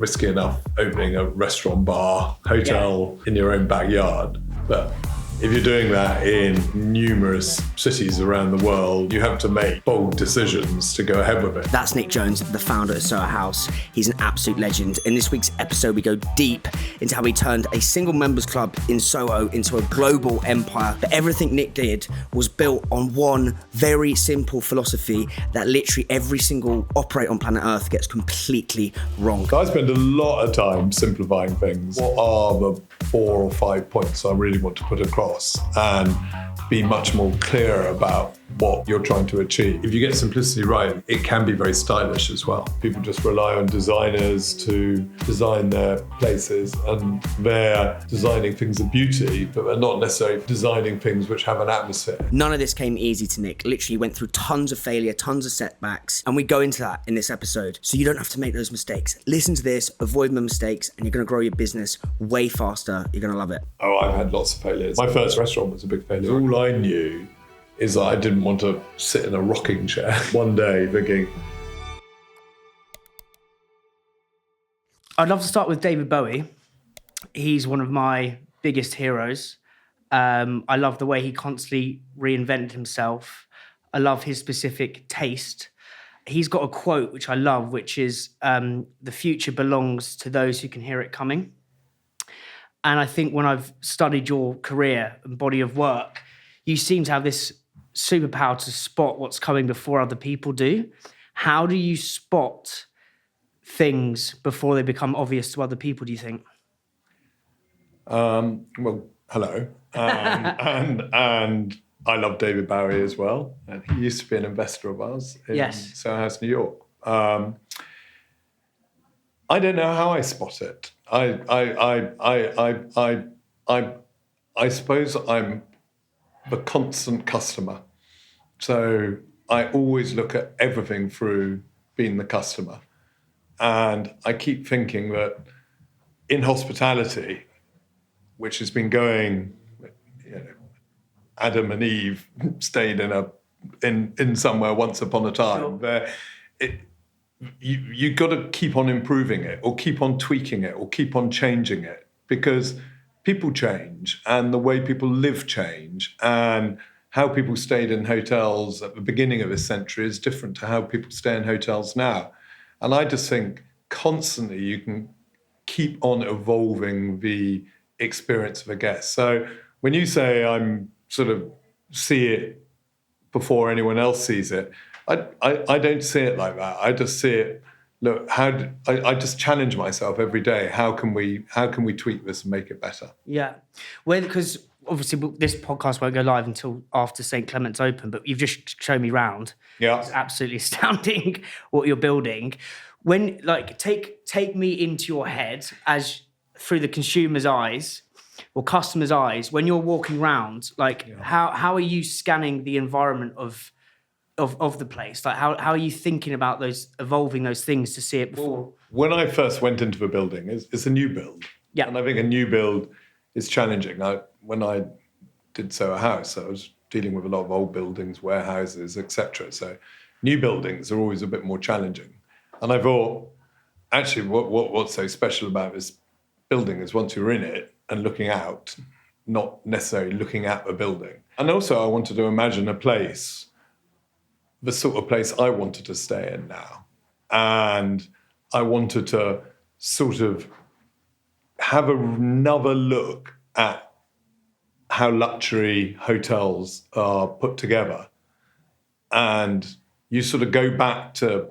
risky enough opening a restaurant, bar, hotel in your own backyard. But if you're doing that in numerous cities around the world, you have to make bold decisions to go ahead with it. That's Nick Jones, the founder of Soho House. He's an absolute legend. In this week's episode, we go deep into how he turned a single members club in Soho into a global empire. But everything Nick did was built on one very simple philosophy that literally every single operator on planet Earth gets completely wrong. I spend a lot of time simplifying things. What are the 4 or 5 points I really want to put across? And be much more clear about what you're trying to achieve. If you get simplicity right, it can be very stylish as well. People just rely on designers to design their places, and they're designing things of beauty, but they're not necessarily designing things which have an atmosphere. None of this came easy to Nick. Literally went through tons of failure, tons of setbacks, and we go into that in this episode. So you don't have to make those mistakes. Listen to this, avoid the mistakes, and you're gonna grow your business way faster. You're gonna love it. Oh, I've had lots of failures. My first restaurant was a big failure. All I knew is that I didn't want to sit in a rocking chair one day thinking. I'd love to start with David Bowie. He's one of my biggest heroes. I love the way he constantly reinvented himself. I love his specific taste. He's got a quote which I love, which is, the future belongs to those who can hear it coming. And I think when I've studied your career and body of work, you seem to have this superpower to spot what's coming before other people do. How do you spot things before they become obvious to other people, do you think? Well, hello. And I love David Bowie as well. And he used to be an investor of ours in Soho House, New York. I don't know how I spot it. I suppose I'm the constant customer. So I always look at everything through being the customer. And I keep thinking that in hospitality, which has been going, Adam and Eve stayed in somewhere once upon a time, where you got to keep on improving it, or keep on tweaking it, or keep on changing it, because people change and the way people live change, and how people stayed in hotels at the beginning of this century is different to how people stay in hotels now. And I just think constantly you can keep on evolving the experience of a guest. So when you say I'm sort of see it before anyone else sees it, I don't see it like that. I just see it, look, I just challenge myself every day. How can we tweak this and make it better? Yeah. Well, because obviously this podcast won't go live until after St. Clement's open, but you've just shown me round. Yeah. It's absolutely astounding what you're building. When, take me into your head as through the consumer's eyes or customer's eyes, when you're walking around, how are you scanning the environment of the place? Like how are you thinking about evolving those things to see it before? Well, when I first went into the building, it's a new build. Yeah. And I think a new build is challenging. When I did Soho House, I was dealing with a lot of old buildings, warehouses, etc. So new buildings are always a bit more challenging. And I thought, actually, what's so special about this building is once you're in it and looking out, not necessarily looking at the building. And also I wanted to imagine a place, the sort of place I wanted to stay in now. And I wanted to sort of have another look at how luxury hotels are put together. And you sort of go back to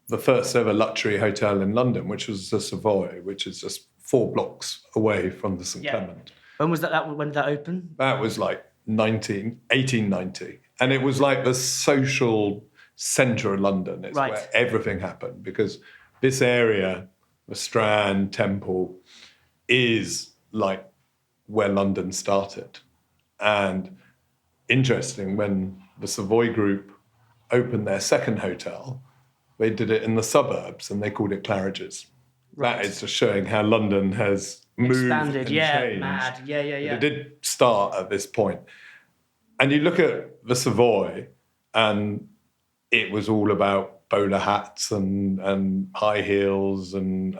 the first ever luxury hotel in London, which was the Savoy, which is just 4 blocks away from the St. Clement. When was that? When did that open? That was like 1890. And it was like the social centre of London. It's where everything happened, because this area, the Strand, Temple, is like where London started. And interesting, when the Savoy Group opened their second hotel, they did it in the suburbs and they called it Claridge's. Right. That is just showing how London has moved expanded, and changed. Mad. Yeah. But it did start at this point. And you look at the Savoy, and it was all about bowler hats and high heels and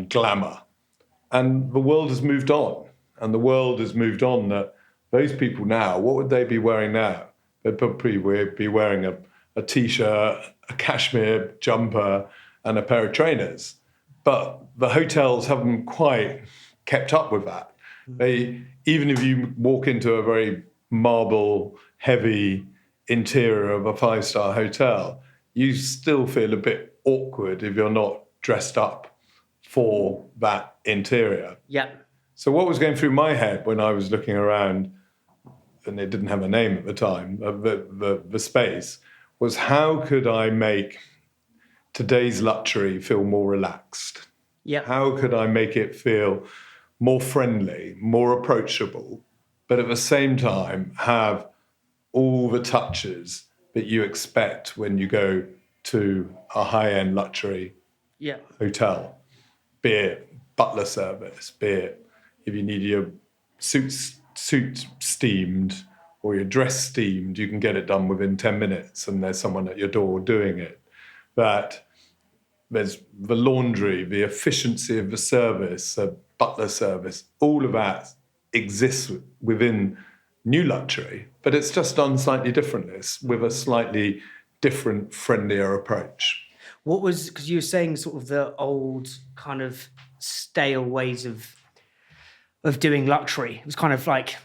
glamour. And the world has moved on. And the world has moved on that those people now, what would they be wearing now? They'd probably be wearing a T-shirt, a cashmere jumper, and a pair of trainers. But the hotels haven't quite kept up with that. Even if you walk into a very marble-heavy interior of a 5-star hotel, you still feel a bit awkward if you're not dressed up for that interior. Yeah. So what was going through my head when I was looking around, and it didn't have a name at the time, the space, was how could I make today's luxury feel more relaxed? Yeah. How could I make it feel more friendly, more approachable, but at the same time have all the touches that you expect when you go to a high-end luxury hotel, be it butler service, be it if you need your suit steamed or your dress steamed, you can get it done within 10 minutes and there's someone at your door doing it. That there's the laundry, the efficiency of the service, the butler service, all of that exists within new luxury, but it's just done slightly differently, with a slightly different, friendlier approach. What was, because you were saying sort of the old kind of stale ways of doing luxury. It was kind of like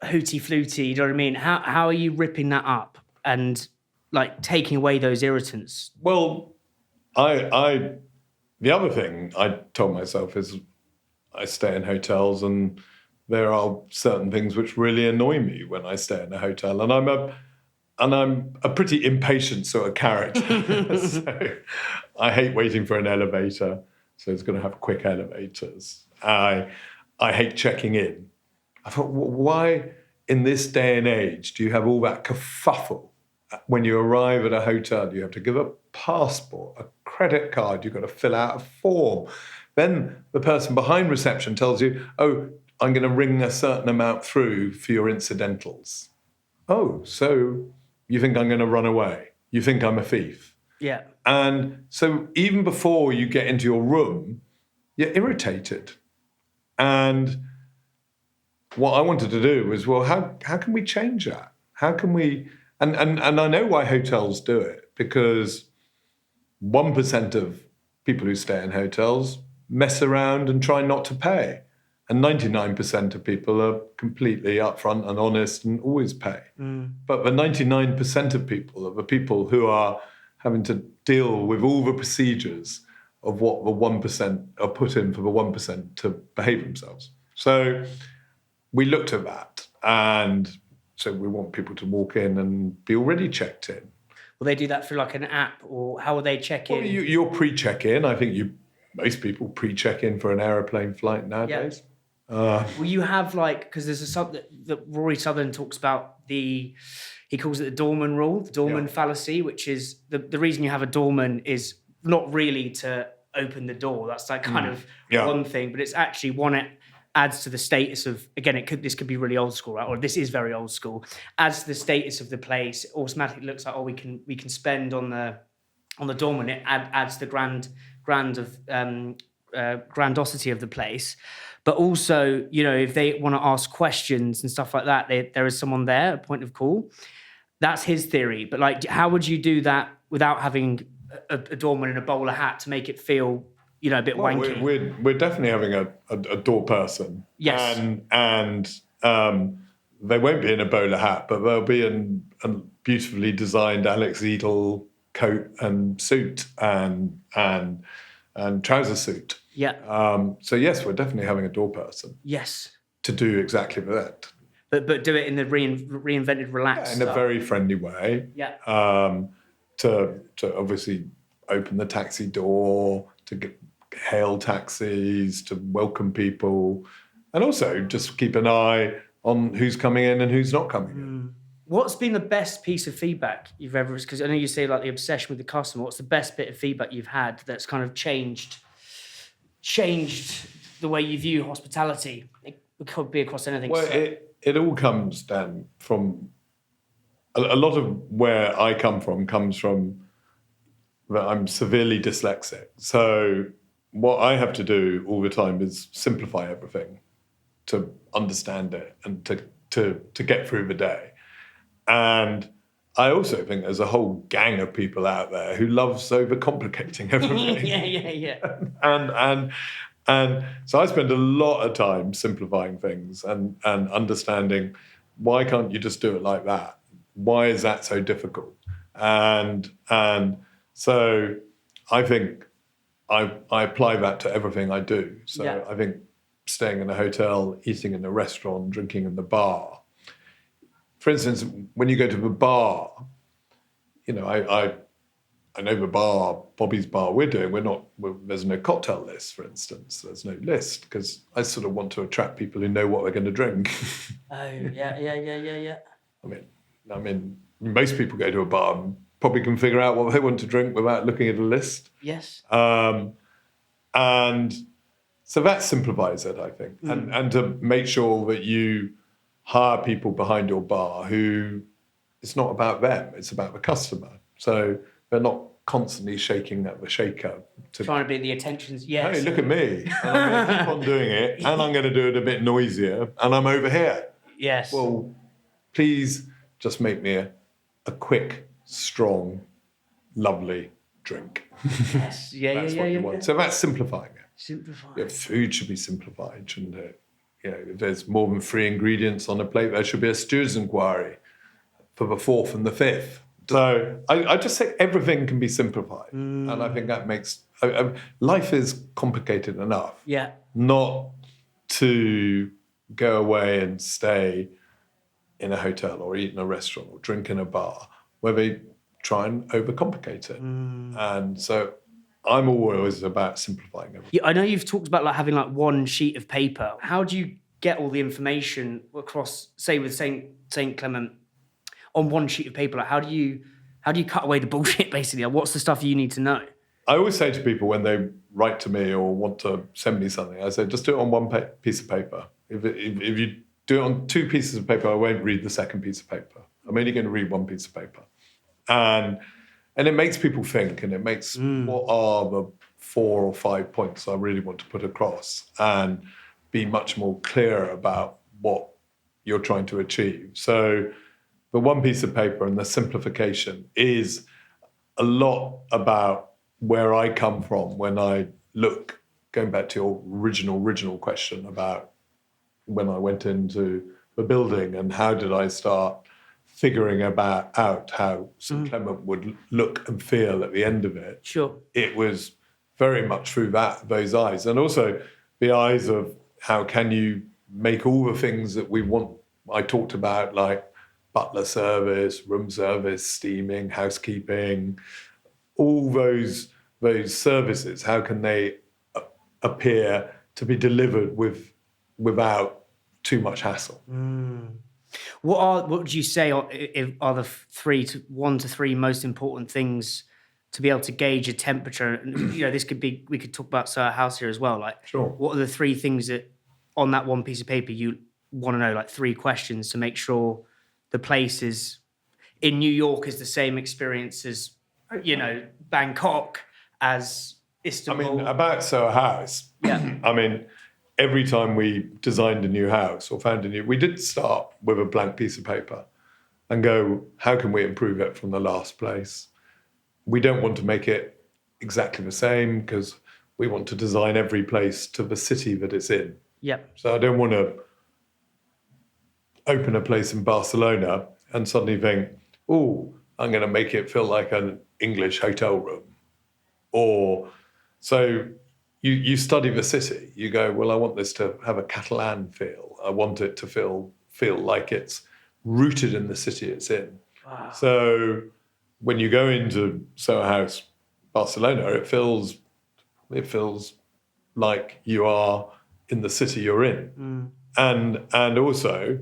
hooty-fluty, you know what I mean? How are you ripping that up and like taking away those irritants? Well, the other thing I told myself is I stay in hotels and there are certain things which really annoy me when I stay in a hotel, and I'm a pretty impatient sort of character. So I hate waiting for an elevator, so it's going to have quick elevators. I hate checking in. I thought, why in this day and age do you have all that kerfuffle? When you arrive at a hotel, you have to give a passport, a credit card, you've got to fill out a form. Then the person behind reception tells you, oh, I'm going to ring a certain amount through for your incidentals. Oh, so you think I'm going to run away? You think I'm a thief? Yeah. And so even before you get into your room, you're irritated. And what I wanted to do was, well, how can we change that? How can we... And I know why hotels do it, because 1% of people who stay in hotels mess around and try not to pay. And 99% of people are completely upfront and honest and always pay. But the 99% of people are the people who are having to deal with all the procedures of what the 1% are put in for the 1% to behave themselves. So we looked at that, and so we want people to walk in and be already checked in. Will they do that through like an app, or how will they check in? Well, you're pre-check-in. I think most people pre-check in for an aeroplane flight nowadays. Yeah. Will you have like, because there's a sub that Rory Southern talks about, he calls it the doorman rule, the doorman fallacy, which is the reason you have a doorman is not really to open the door. That's like kind of one thing, but it's actually one, it adds to the status of, again, this could be really old school, right? Or this is very old school. Adds to the status of the place. It automatically looks like, oh, we can spend on the doorman. It adds the grandiosity of the place. But also, you know, if they want to ask questions and stuff like that, there is someone there, a point of call. That's his theory. But like, how would you do that without having a doorman in a bowler hat to make it feel, you know, a bit wanky? We're definitely having a door person. Yes. And they won't be in a bowler hat, but they'll be in a beautifully designed Alex Edel coat and suit and trouser suit. Yeah. So yes, we're definitely having a door person. Yes. To do exactly that. But do it in the reinvented, relaxed in a very friendly way. Yeah. To obviously open the taxi door, to hail taxis, to welcome people, and also just keep an eye on who's coming in and who's not coming in. What's been the best piece of feedback you've ever, because I know you say like the obsession with the customer, what's the best bit of feedback you've had that's kind of changed the way you view hospitality? It could be across anything. Well, it all comes down from, a lot of where I come from comes from that I'm severely dyslexic. So what I have to do all the time is simplify everything to understand it and to get through the day. And I also think there's a whole gang of people out there who loves overcomplicating everything. Yeah. And so I spend a lot of time simplifying things and understanding, why can't you just do it like that? Why is that so difficult? And so I think I apply that to everything I do. So I think staying in a hotel, eating in a restaurant, drinking in the bar. For instance, when you go to the bar, you know, I know the bar, Bobby's bar we're doing, there's no cocktail list, for instance. There's no list because I sort of want to attract people who know what they're going to drink. Oh, yeah. I mean, most people go to a bar and probably can figure out what they want to drink without looking at a list. Yes. And so that simplifies it, I think. And to make sure that you hire people behind your bar who, it's not about them, it's about the customer. So they're not constantly shaking at the shaker. Trying to be the attentions, yes. Hey, look at me. And I'm going to keep on doing it. And I'm going to do it a bit noisier. And I'm over here. Yes. Well, please just make me a quick, strong, lovely drink. Yes. That's what you want. So that's simplifying it. Simplifying. Yeah, food should be simplified, shouldn't it? You know, if there's more than 3 ingredients on a plate, there should be a steward's inquiry for the 4th and the 5th. So I just say everything can be simplified. And I think that makes... life is complicated enough. Yeah. Not to go away and stay in a hotel or eat in a restaurant or drink in a bar where they try and overcomplicate it. And so I'm always about simplifying everything. Yeah, I know you've talked about like having like one sheet of paper. How do you get all the information across, say with St. Clement, on one sheet of paper? Like how do you cut away the bullshit basically? Like, what's the stuff you need to know? I always say to people when they write to me or want to send me something, I say, just do it on one piece of paper. If you do it on 2 pieces of paper, I won't read the second piece of paper. I'm only going to read 1 piece of paper. And it makes people think, and it makes what are the 4 or 5 points I really want to put across, and be much more clear about what you're trying to achieve. So the 1 piece of paper and the simplification is a lot about where I come from when I look, going back to your original question about when I went into the building and how did I start figuring out how St. Clement would look and feel at the end of it. Sure. It was very much through those eyes. And also the eyes of how can you make all the things that we want. I talked about like butler service, room service, steaming, housekeeping, all those services, how can they appear to be delivered without too much hassle? What would you say are the 1 to 3 most important things to be able to gauge a temperature? And, you know, we could talk about Soho House here as well. Like, sure. What are the 3 things that on that 1 piece of paper you want to know? Like 3 questions to make sure the place is in New York is the same experience as, you know, Bangkok, as Istanbul. I mean, about Soho House. Yeah. I mean, every time we designed a new house or we did start with a blank piece of paper and go, how can we improve it from the last place? We don't want to make it exactly the same because we want to design every place to the city that it's in. Yeah. So I don't want to open a place in Barcelona and suddenly think, oh, I'm going to make it feel like an English hotel room. Or so you study the city. You go, well, I want this to have a Catalan feel. I want it to feel like it's rooted in the city it's in. Wow. So when you go into Soho House, Barcelona, it feels like you are in the city you're in. And also,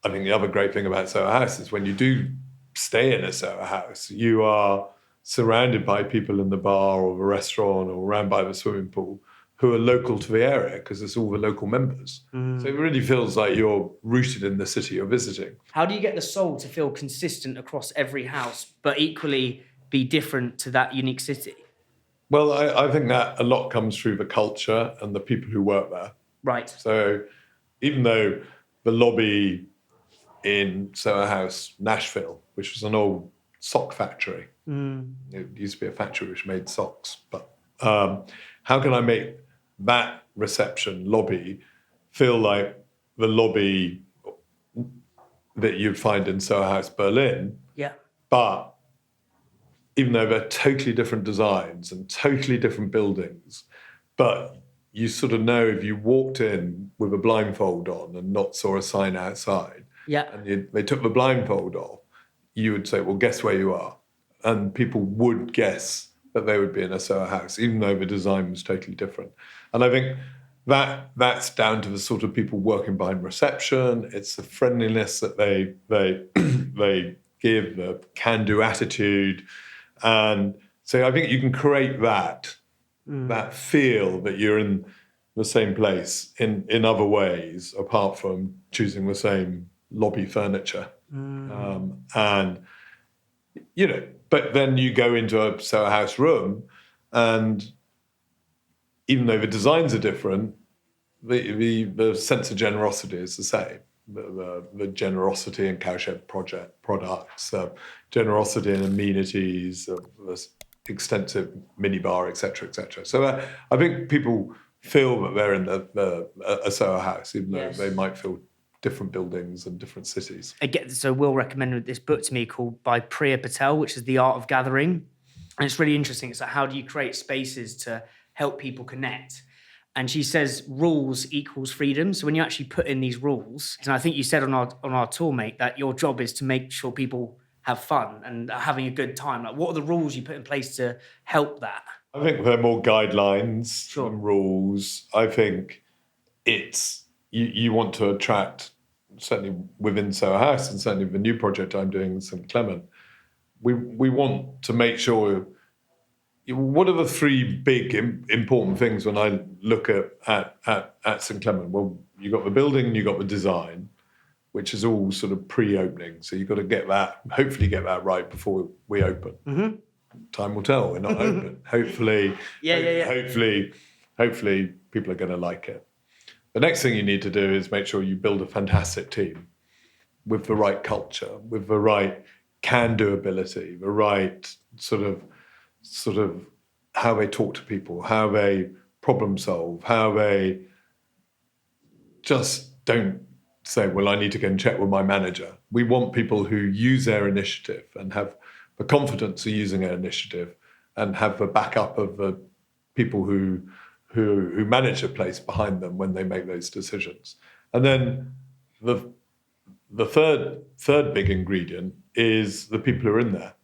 I think the other great thing about Soho House is when you do stay in a Soho House, you are surrounded by people in the bar or the restaurant or around by the swimming pool who are local to the area because it's all the local members. So it really feels like you're rooted in the city you're visiting. How do you get the soul to feel consistent across every house, but equally be different to that unique city? Well, I think that a lot comes through the culture and the people who work there. Right. So even though the lobby in Soho House, Nashville, which was an old sock factory, it used to be a factory which made socks, but how can I make that reception lobby feel like the lobby that you'd find in Soho House, Berlin, Yeah. but even though they're totally different designs and totally different buildings, but you sort of know if you walked in with a blindfold on and not saw a sign outside, Yeah. and they took the blindfold off, you would say, well, guess where you are? And people would guess that they would be in a Soho House, even though the design was totally different. And I think that's down to the sort of people working behind reception. It's the friendliness that they they give, the can-do attitude. And so I think you can create that feel that you're in the same place in other ways, apart from choosing the same lobby furniture. And, you know, but then you go into a Soho House room, and even though the designs are different, the sense of generosity is the same. The generosity in cowshed products, generosity in amenities, the extensive minibar, etc., etc. So I think people feel that they're in a Soho House, even though they might feel different buildings and different cities. Again, so Will recommended this book to me called by Priya Patel, which is The Art of Gathering. And it's really interesting. It's like, how do you create spaces to help people connect? And she says rules equals freedom. So when you actually put in these rules, and I think you said on our tour, mate, that your job is to make sure people have fun and are having a good time. Like, what are the rules you put in place to help that? I think there are more guidelines and rules. I think it's you want to attract, certainly within Soho House and certainly the new project I'm doing in St. Clement, we want to make sure. What are the three big important things when I look at St. Clement? Well, you got the building, you got the design, which is all sort of pre-opening. So you've got to hopefully get that right before we open. Mm-hmm. Time will tell. We're not open. Hopefully, hopefully people are going to like it. The next thing you need to do is make sure you build a fantastic team with the right culture, with the right can-do ability, the right sort of how they talk to people, how they problem solve, how they just don't say, well, I need to go and check with my manager. We want people who use their initiative and have the confidence of using their initiative and have the backup of the people who manage a place behind them when they make those decisions. And then the third big ingredient is the people who are in there,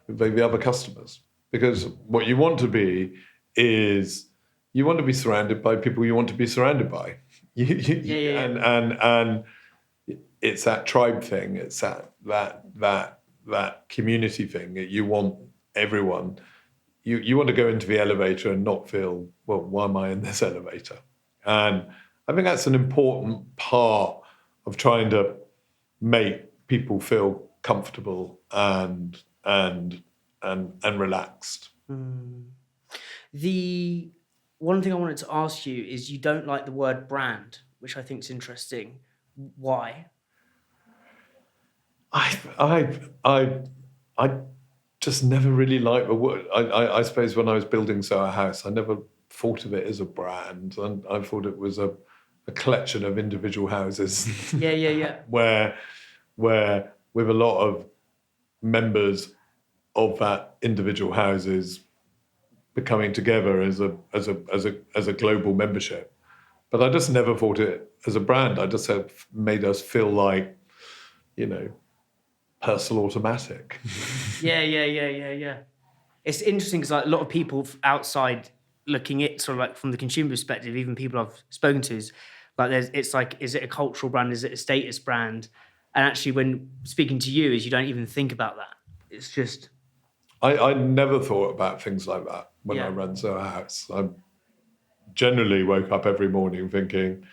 the other customers. Because what you want to be is you want to be surrounded by people you want to be surrounded by. And it's that tribe thing. It's that community thing. You want everyone. You want to go into the elevator and not feel, well, why am I in this elevator? And I think that's an important part of trying to make people feel comfortable and relaxed. The one thing I wanted to ask you is you don't like the word brand, which I think is interesting. Why? I just never really liked the word. I suppose when I was building Soho House, I never thought of it as a brand, and I thought it was a collection of individual houses. where with a lot of members of that individual houses becoming together as a global membership. But I just never thought it as a brand. I just said made us feel like, personal automatic. Yeah. It's interesting because like a lot of people outside looking at sort of like from the consumer perspective, even people I've spoken to, is like it's like, is it a cultural brand? Is it a status brand? And actually, when speaking to you, is you don't even think about that. It's just. I never thought about things like that when I ran Soho House. I generally woke up every morning thinking,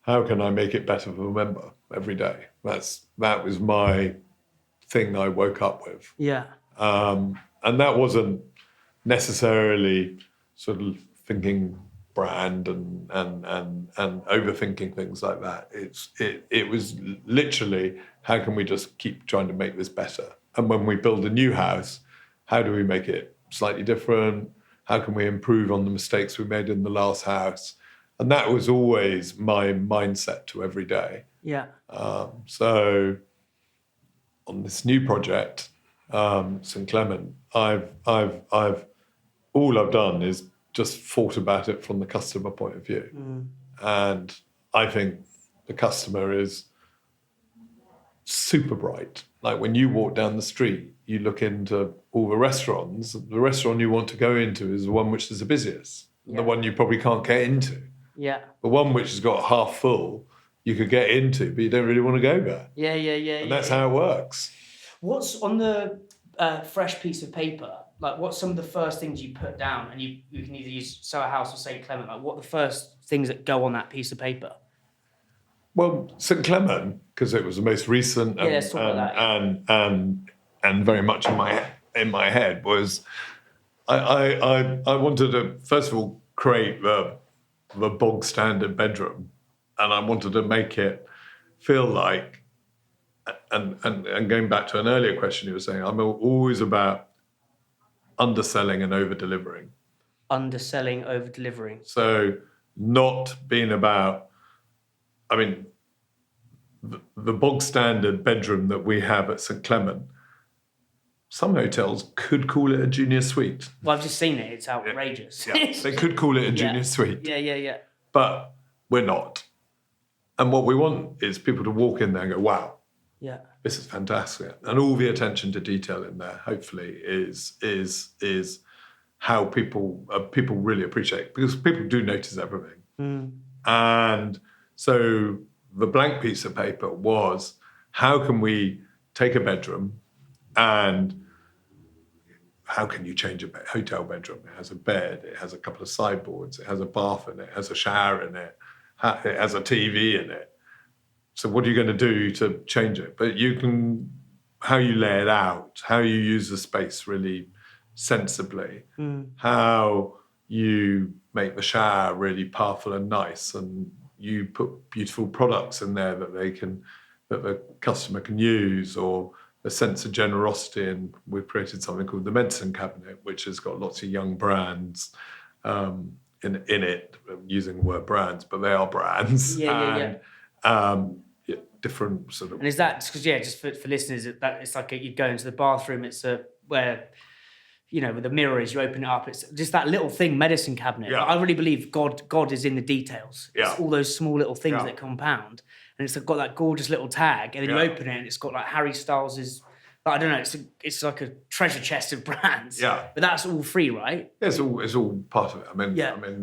how can I make it better for a member every day? That was my thing I woke up with. Yeah. And that wasn't necessarily sort of thinking brand and overthinking things like that. It was literally, how can we just keep trying to make this better? And when we build a new house, how do we make it slightly different? How can we improve on the mistakes we made in the last house? And that was always my mindset to every day. Yeah. So on this new project, St. Clement, all I've done is just thought about it from the customer point of view. And I think the customer is super bright. Like when you walk down the street, you look into all the restaurants, the restaurant you want to go into is the one which is the busiest, the one you probably can't get into. Yeah. The one which has got half full, you could get into, but you don't really want to go there. Yeah. And that's how it works. What's on the fresh piece of paper? Like, what's some of the first things you put down? And you can either use Soho House or St. Clement. Like, what are the first things that go on that piece of paper? Well, St. Clement, because it was the most recent and very much in my head was I wanted to first of all create the bog standard bedroom, and I wanted to make it feel like and going back to an earlier question you were saying, I'm always about underselling and over-delivering. Underselling, over-delivering. So not being about, I mean, the bog standard bedroom that we have at St. Clement, some hotels could call it a junior suite. Well, I've just seen it. It's outrageous. Yeah. They could call it a junior suite. Yeah. But we're not. And what we want is people to walk in there and go, wow, yeah, this is fantastic. And all the attention to detail in there, hopefully, is how people really appreciate it, because people do notice everything. And so the blank piece of paper was, how can we take a bedroom and how can you change a hotel bedroom? It has a bed, it has a couple of sideboards, it has a bath in it, it has a shower in it, it has a TV in it. So what are you going to do to change it? But you can, how you lay it out, how you use the space really sensibly, how you make the shower really powerful and nice, and you put beautiful products in there that the customer can use, or a sense of generosity. And we've created something called the Medicine Cabinet, which has got lots of young brands in it, using the word brands, but they are brands. Different sort of. And is that because just for listeners, that it's like you go into the bathroom, it's where, with the mirrors, you open it up, it's just that little thing, medicine cabinet. Yeah. I really believe God is in the details. Yeah. It's all those small little things that compound, and it's got that gorgeous little tag, and then you open it and it's got like Harry Styles's. I don't know. It's like a treasure chest of brands. Yeah. But that's all free, right? It's all part of it. I mean,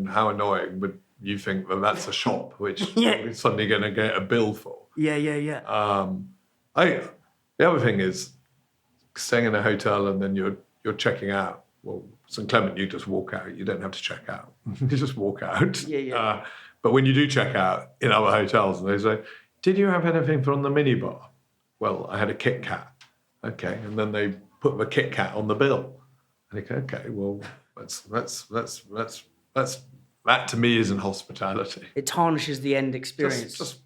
how annoying would you think that that's a shop which we're suddenly going to get a bill for? Yeah. The other thing is staying in a hotel and then you're checking out. Well, St. Clement, you just walk out. You don't have to check out. You just walk out. Yeah. But when you do check out in other hotels, and they say, "Did you have anything from the minibar?" Well, I had a Kit Kat. Okay, and then they put the Kit Kat on the bill. And you go, okay, well, that's that to me isn't hospitality. It tarnishes the end experience. Just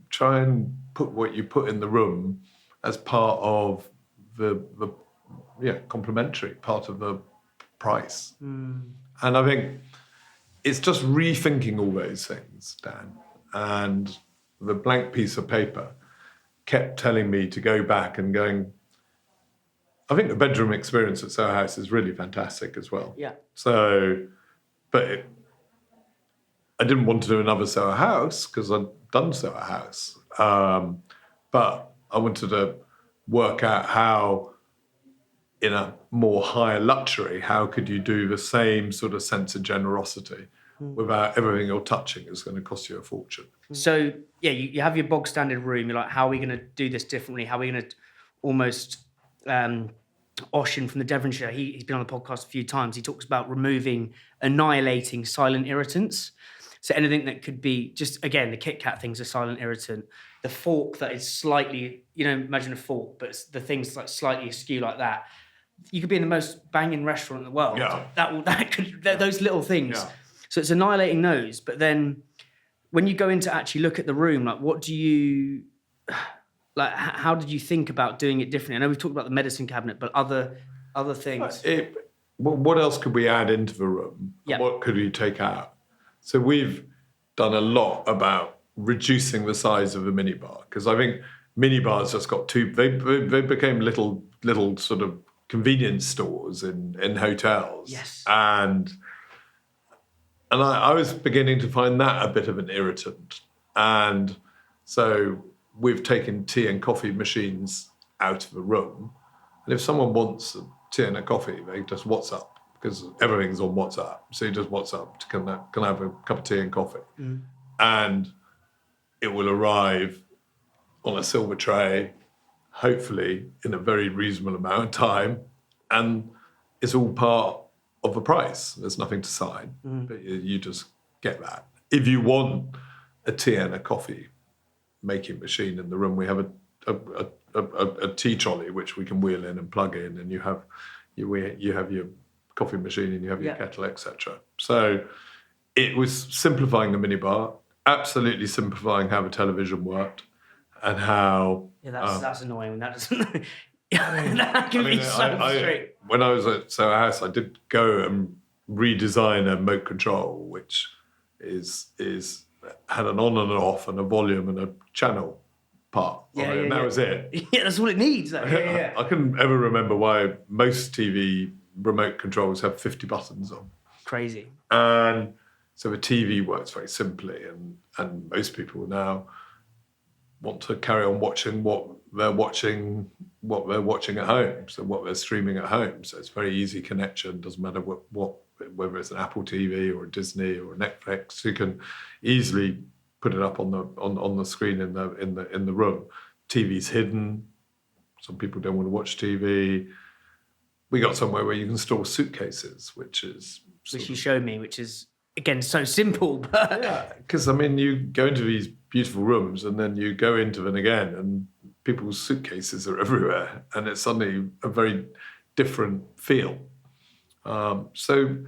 try and put what you put in the room as part of the complimentary part of the price. And I think it's just rethinking all those things, Dan. And the blank piece of paper kept telling me to go back and going, I think the bedroom experience at Soho House is really fantastic as well. Yeah. So, but I didn't want to do another Soho House because I'd done Soho House. But I wanted to work out how, in a more higher luxury, how could you do the same sort of sense of generosity without everything you're touching is going to cost you a fortune. So, you have your bog standard room. You're like, how are we going to do this differently? How are we going to almost... Oshin from the Devonshire, he's been on the podcast a few times. He talks about annihilating silent irritants. So anything that could be just, again, the Kit Kat thing's a silent irritant. The fork that is slightly, imagine a fork, but the thing's like slightly askew like that. you could be in the most banging restaurant in the world. Yeah. Those little things. Yeah. So it's annihilating those. But then when you go in to actually look at the room, like what do you, like how did you think about doing it differently? I know we've talked about the medicine cabinet, but other things. What else could we add into the room? Yeah. And what could we take out? So we've done a lot about reducing the size of the minibar, because I think minibars just got too. They became little sort of convenience stores in hotels. Yes. And I was beginning to find that a bit of an irritant. And so we've taken tea and coffee machines out of the room. And if someone wants a tea and a coffee, they just WhatsApp, because everything's on WhatsApp. So you just WhatsApp, can I have a cup of tea and coffee? And it will arrive on a silver tray, hopefully in a very reasonable amount of time. And it's all part of the price. There's nothing to sign, but you just get that. If you want a tea and a coffee making machine in the room, we have a tea trolley which we can wheel in and plug in, and you have your coffee machine and you have your kettle, etc. So it was simplifying the minibar, absolutely simplifying how the television worked, and how that's annoying when that doesn't. That can be so frustrating. When I was at Soho House, I did go and redesign a remote control, which had an on and an off and a volume and a channel part on it, and that was it. Yeah, that's all it needs. Yeah. I couldn't ever remember why most TV remote controls have 50 buttons on. Crazy. And so the TV works very simply, and most people now want to carry on watching what they're watching at home, so what they're streaming at home. So it's very easy connection. Doesn't matter whether it's an Apple TV or a Disney or a Netflix. You can easily put it up on the screen in the room. TV's hidden. Some people don't want to watch TV. We got somewhere where you can store suitcases, which you showed me, which is again so simple, but yeah, because I mean, you go into these beautiful rooms and then you go into them again, and people's suitcases are everywhere, and it's suddenly a very different feel. So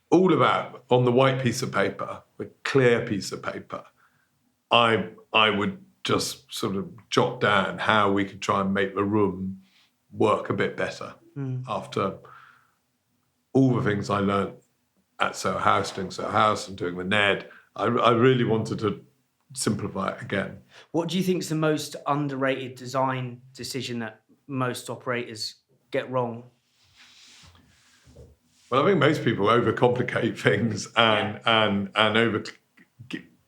all about on the white piece of paper, the clear piece of paper, I would just sort of jot down how we could try and make the room work a bit better after all the things I learned at Soho House, doing Soho House and doing the Ned. I really wanted to simplify it again. What do you think is the most underrated design decision that most operators get wrong? Well, I think most people overcomplicate things and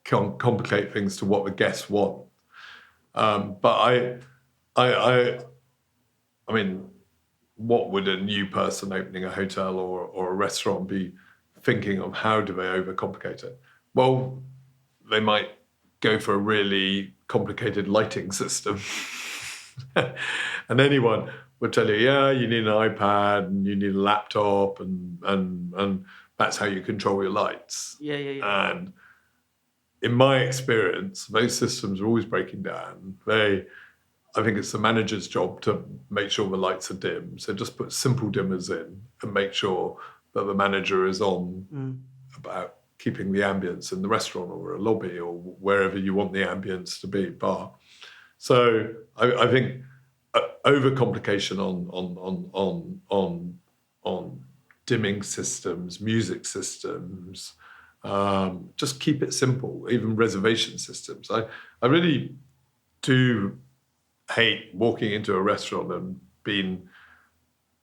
complicate things to what the guests want. But I mean, what would a new person opening a hotel or a restaurant be thinking of? How do they overcomplicate it? Well, they might go for a really complicated lighting system. And anyone would tell you, you need an iPad and you need a laptop and that's how you control your lights. Yeah. And in my experience, those systems are always breaking down. I think it's the manager's job to make sure the lights are dim. So just put simple dimmers in and make sure that the manager is on about keeping the ambience in the restaurant or a lobby or wherever you want the ambience to be, bar. So I think overcomplication on dimming systems, music systems, just keep it simple. Even reservation systems. I really do hate walking into a restaurant and being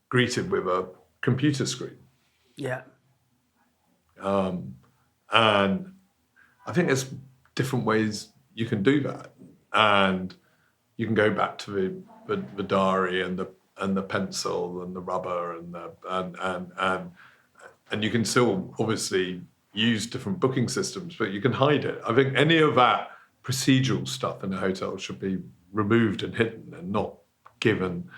greeted with a computer screen. Yeah. And I think there's different ways you can do that, and you can go back to the diary and the pencil and the rubber and you can still obviously use different booking systems, but you can hide it. I think any of that procedural stuff in a hotel should be removed and hidden and not given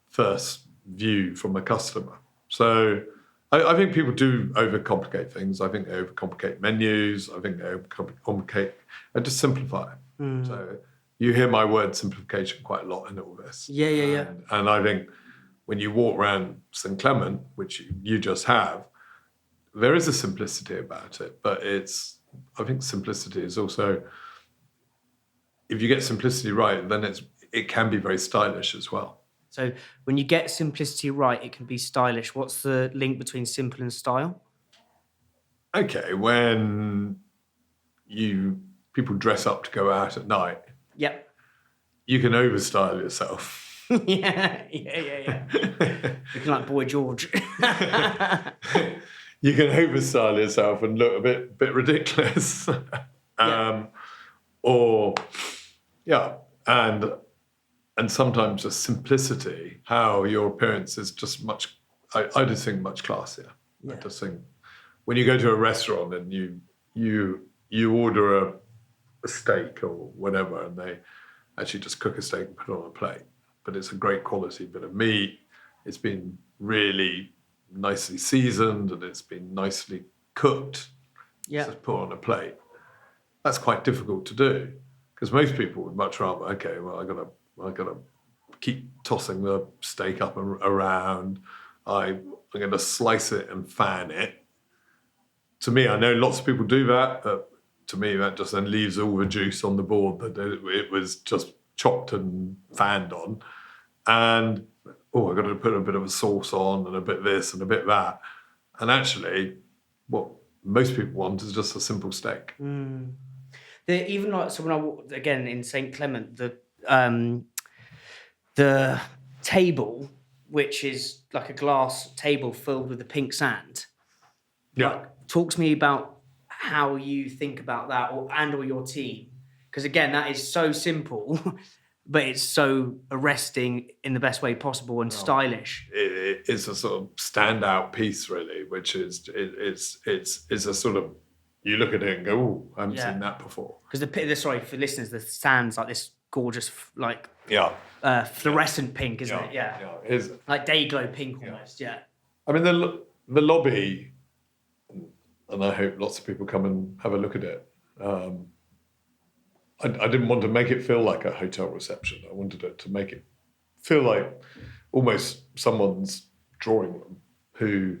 first view from a customer. So I think people do overcomplicate things. I think they overcomplicate menus. I think they overcomplicate and just simplify. So you hear my word simplification quite a lot in all this. Yeah. And I think when you walk around St. Clement, which you just have, there is a simplicity about it, but I think simplicity is also, if you get simplicity right, then it can be very stylish as well. So when you get simplicity right, it can be stylish. What's the link between simple and style? Okay, when people dress up to go out at night, Yep. you can overstyle yourself. yeah. Looking like Boy George. You can overstyle yourself and look a bit ridiculous. And sometimes the simplicity, how your appearance is just I just think much classier. Yeah. I just think when you go to a restaurant and you order a steak or whatever, and they actually just cook a steak and put it on a plate, but it's a great quality bit of meat. It's been really nicely seasoned and it's been nicely cooked. Yeah. Just put on a plate. That's quite difficult to do because most people would much rather, okay, well, I gotta keep tossing the steak up and around. I'm going to slice it and fan it. To me, I know lots of people do that, but to me, that just then leaves all the juice on the board that it was just chopped and fanned on. And, I've got to put a bit of a sauce on and a bit this and a bit that. And actually, what most people want is just a simple steak. Even like, so when I walked again in St. Clement, the table, which is like a glass table filled with the pink sand. Yeah. Like, talk to me about how you think about that or your team. Because again, that is so simple, but it's so arresting in the best way possible and stylish. It's a sort of standout piece, really, which is it's a sort of, you look at it and go, "Oh, I haven't seen that before." Because sorry for listeners, the sand's like this gorgeous, like fluorescent pink, isn't it? Yeah, it is. Like day glow pink almost. Yeah. I mean, the lobby, and I hope lots of people come and have a look at it. I didn't want to make it feel like a hotel reception. I wanted it to make it feel like almost someone's drawing room who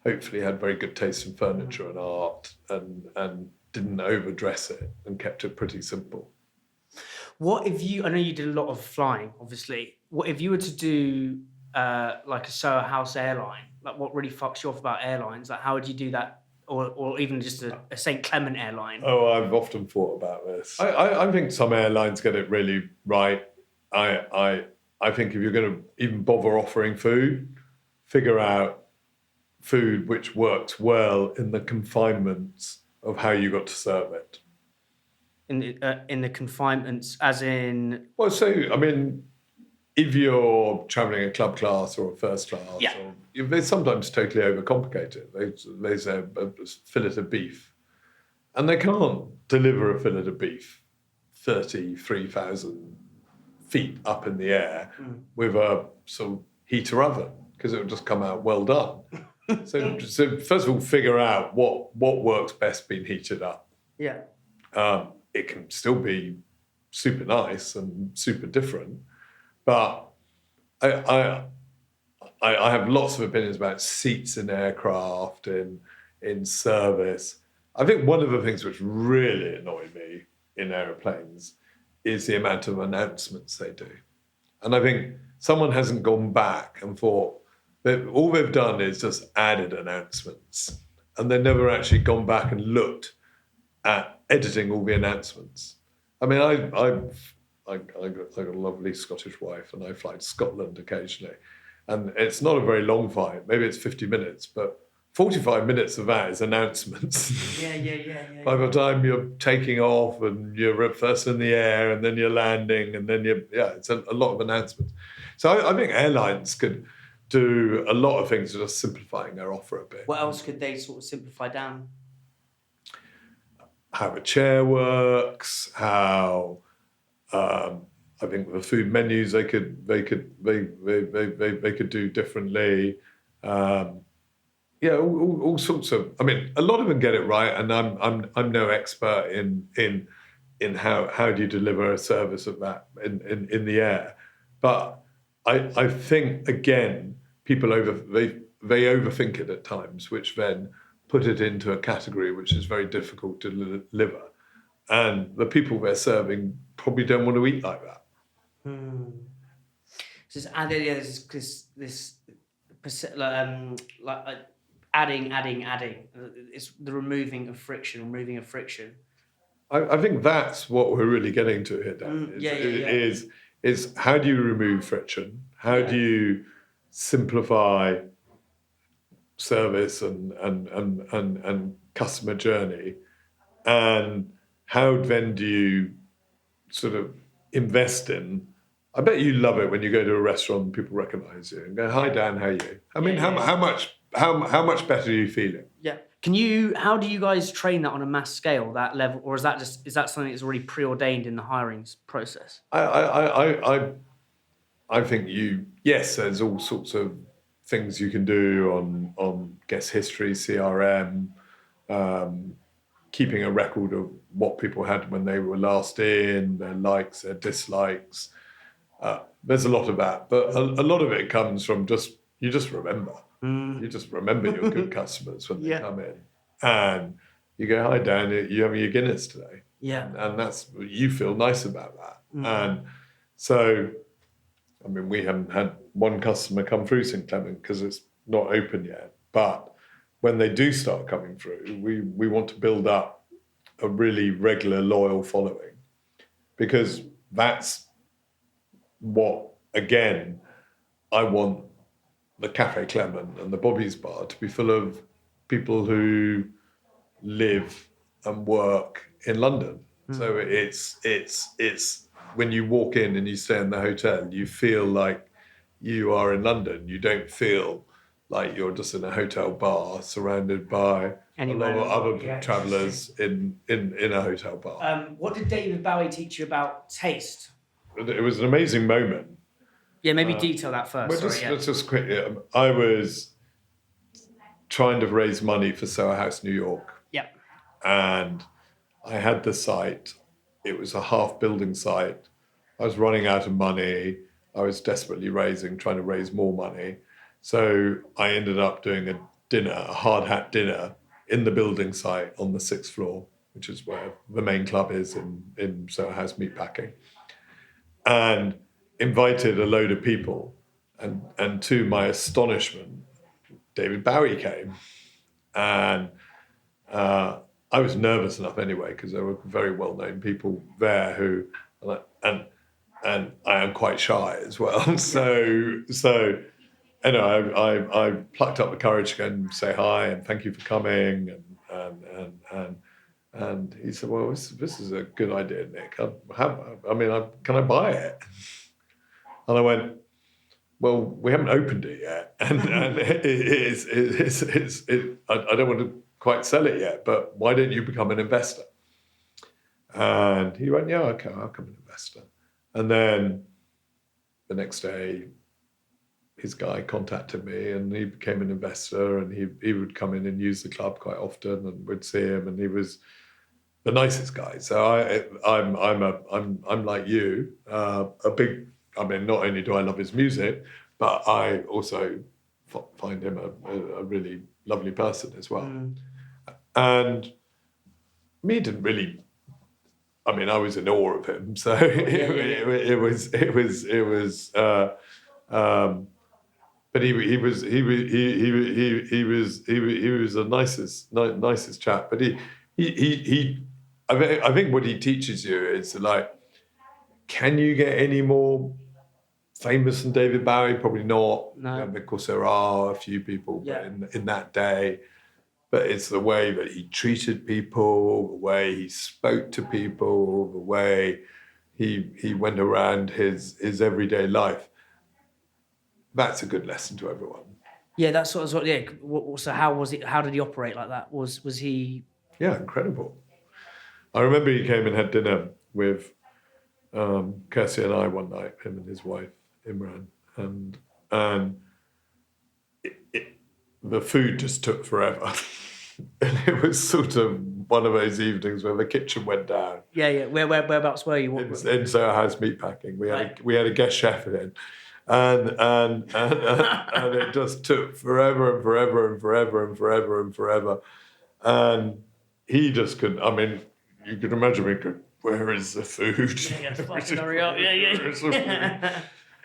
hopefully had very good taste in furniture and art and didn't overdress it and kept it pretty simple. What if I know you did a lot of flying, obviously. What if you were to do like a Soho House airline? Like what really fucks you off about airlines? Like how would you do that? Or even just a St. Clement airline? Oh, I've often thought about this. I think some airlines get it really right. I think if you're going to even bother offering food, figure out food which works well in the confinements of how you got to serve it. In the confinements, as in... Well, so, I mean, if you're travelling a club class or a first class, they sometimes totally overcomplicate it. They say a fillet of beef, and they can't deliver a fillet of beef 33,000 feet up in the air with a sort of heater oven because it will just come out well done. So first of all, figure out what works best being heated up. Yeah. It can still be super nice and super different. But I have lots of opinions about seats in aircraft, in service. I think one of the things which really annoy me in aeroplanes is the amount of announcements they do. And I think someone hasn't gone back and thought that all they've done is just added announcements. And they've never actually gone back and looked at editing all the announcements. I mean, I got a lovely Scottish wife and I fly to Scotland occasionally. And it's not a very long flight. Maybe it's 50 minutes, but 45 minutes of that is announcements. Yeah. By the time you're taking off and you're first in the air and then you're landing and then it's a lot of announcements. So I think airlines could do a lot of things just simplifying their offer a bit. What else could they sort of simplify down? How the chair works, how I think the food menus they could do differently. All sorts of. I mean, a lot of them get it right, and I'm no expert in how do you deliver a service of that in the air, but I think again people they overthink it at times, which then put it into a category which is very difficult to deliver, and the people they're serving probably don't want to eat like that. Just adding, yeah, this adding. It's the removing of friction. I think that's what we're really getting to here, Dan. Is how do you remove friction? How do you simplify service and customer journey? And how then do you sort of invest in? I bet you love it when you go to a restaurant and people recognise you and go, "Hi Dan, how are you?" I mean, how much better are you feeling? Yeah. How do you guys train that on a mass scale, that level, or is that something that's already preordained in the hiring process? I think yes, there's all sorts of things you can do on guest history, CRM, keeping a record of what people had when they were last in, their likes, their dislikes. There's a lot of that, but a lot of it comes from you just remember. You just remember your good customers when they come in, and you go, "Hi Dan, you having your Guinness today?" Yeah, and that's, you feel nice about that. And so, I mean, we haven't had one customer come through St Clement because it's not open yet. But when they do start coming through, we want to build up a really regular, loyal following, because that's what, again, I want the Cafe Clement and the Bobby's Bar to be full of people who live and work in London. So it's when you walk in and you stay in the hotel, you feel like you are in London. You don't feel like you're just in a hotel bar surrounded by a lot of other travellers in a hotel bar. What did David Bowie teach you about taste? It was an amazing moment. Yeah, maybe detail that first. Let's just quickly. I was trying to raise money for Soho House, New York. Yeah. And I had the site. It was a half building site. I was running out of money. I was desperately trying to raise more money. So I ended up doing a hard hat dinner in the building site on the 6th floor, which is where the main club is in Soho House Meatpacking. And invited a load of people, and to my astonishment, David Bowie came, and I was nervous enough anyway because there were very well-known people there who, and I am quite shy as well. So anyway, I plucked up the courage to go and say hi and thank you for coming, and he said, "Well, this is a good idea, Nick. Can I buy it?" And I went, "Well, we haven't opened it yet, and I don't want to quite sell it yet, but why don't you become an investor?" And he went, "Yeah, okay, I'll become an investor." And then the next day, his guy contacted me, and he became an investor, and he would come in and use the club quite often, and we'd see him, and he was the nicest guy. So I'm like you, a big. I mean, not only do I love his music, but I also find him a really lovely person as well. And me didn't really. I mean, I was in awe of him. So it was. But he was the nicest chap. But I think what he teaches you is like, can you get any more famous than David Bowie? Probably not. No. Because there are a few people in that day. But it's the way that he treated people, the way he spoke to people, the way he went around his everyday life. That's a good lesson to everyone. Yeah, that's sort of, yeah. So how was it? How did he operate like that? Was he? Yeah, incredible. I remember he came and had dinner with Kirsty and I one night, him and his wife Imran, and the food just took forever. And it was sort of one of those evenings where the kitchen went down. Yeah. Whereabouts were you? In Soho House Meatpacking. We had a guest chef in, and it just took forever and forever and forever and forever and forever. And he just couldn't. I mean, you can imagine me going, where is the food? Yeah, fucking hurry up. Yeah.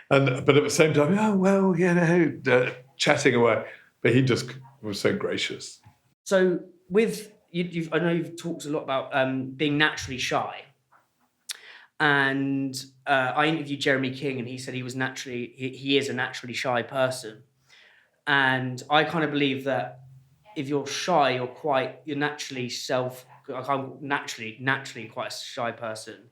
But at the same time, oh, well, chatting away. But he just was so gracious. So with you, I know you've talked a lot about being naturally shy. And I interviewed Jeremy King, and he said he is a naturally shy person. And I kind of believe that if you're shy, you're naturally I'm naturally quite a shy person,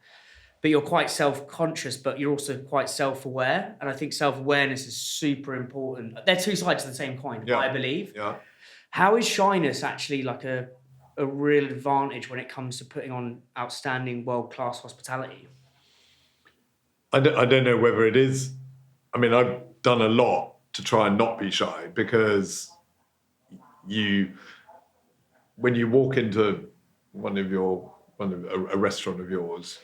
but you're quite self-conscious, but you're also quite self-aware. And I think self-awareness is super important. They're two sides of the same coin, I believe. Yeah. How is shyness actually like a real advantage when it comes to putting on outstanding world-class hospitality? I don't know whether it is. I mean, I've done a lot to try and not be shy, because when you walk into a restaurant of yours,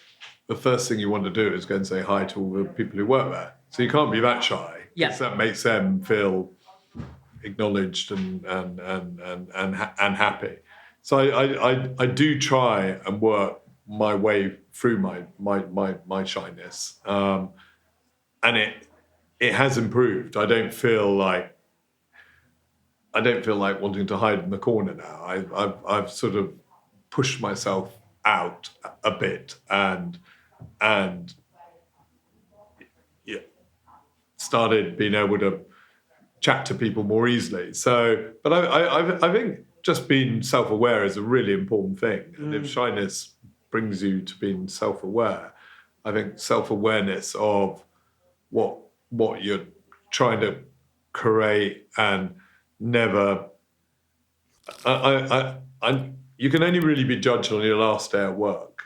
the first thing you want to do is go and say hi to all the people who work there. So you can't be that shy. Yeah. Because that makes them feel acknowledged and happy. So I do try and work my way through my shyness, and it has improved. I don't feel like wanting to hide in the corner now. I've sort of pushed myself out a bit and started being able to chat to people more easily. So, but I think just being self-aware is a really important thing. And if shyness brings you to being self-aware, I think self-awareness of what you're trying to create, and never. You can only really be judged on your last day at work.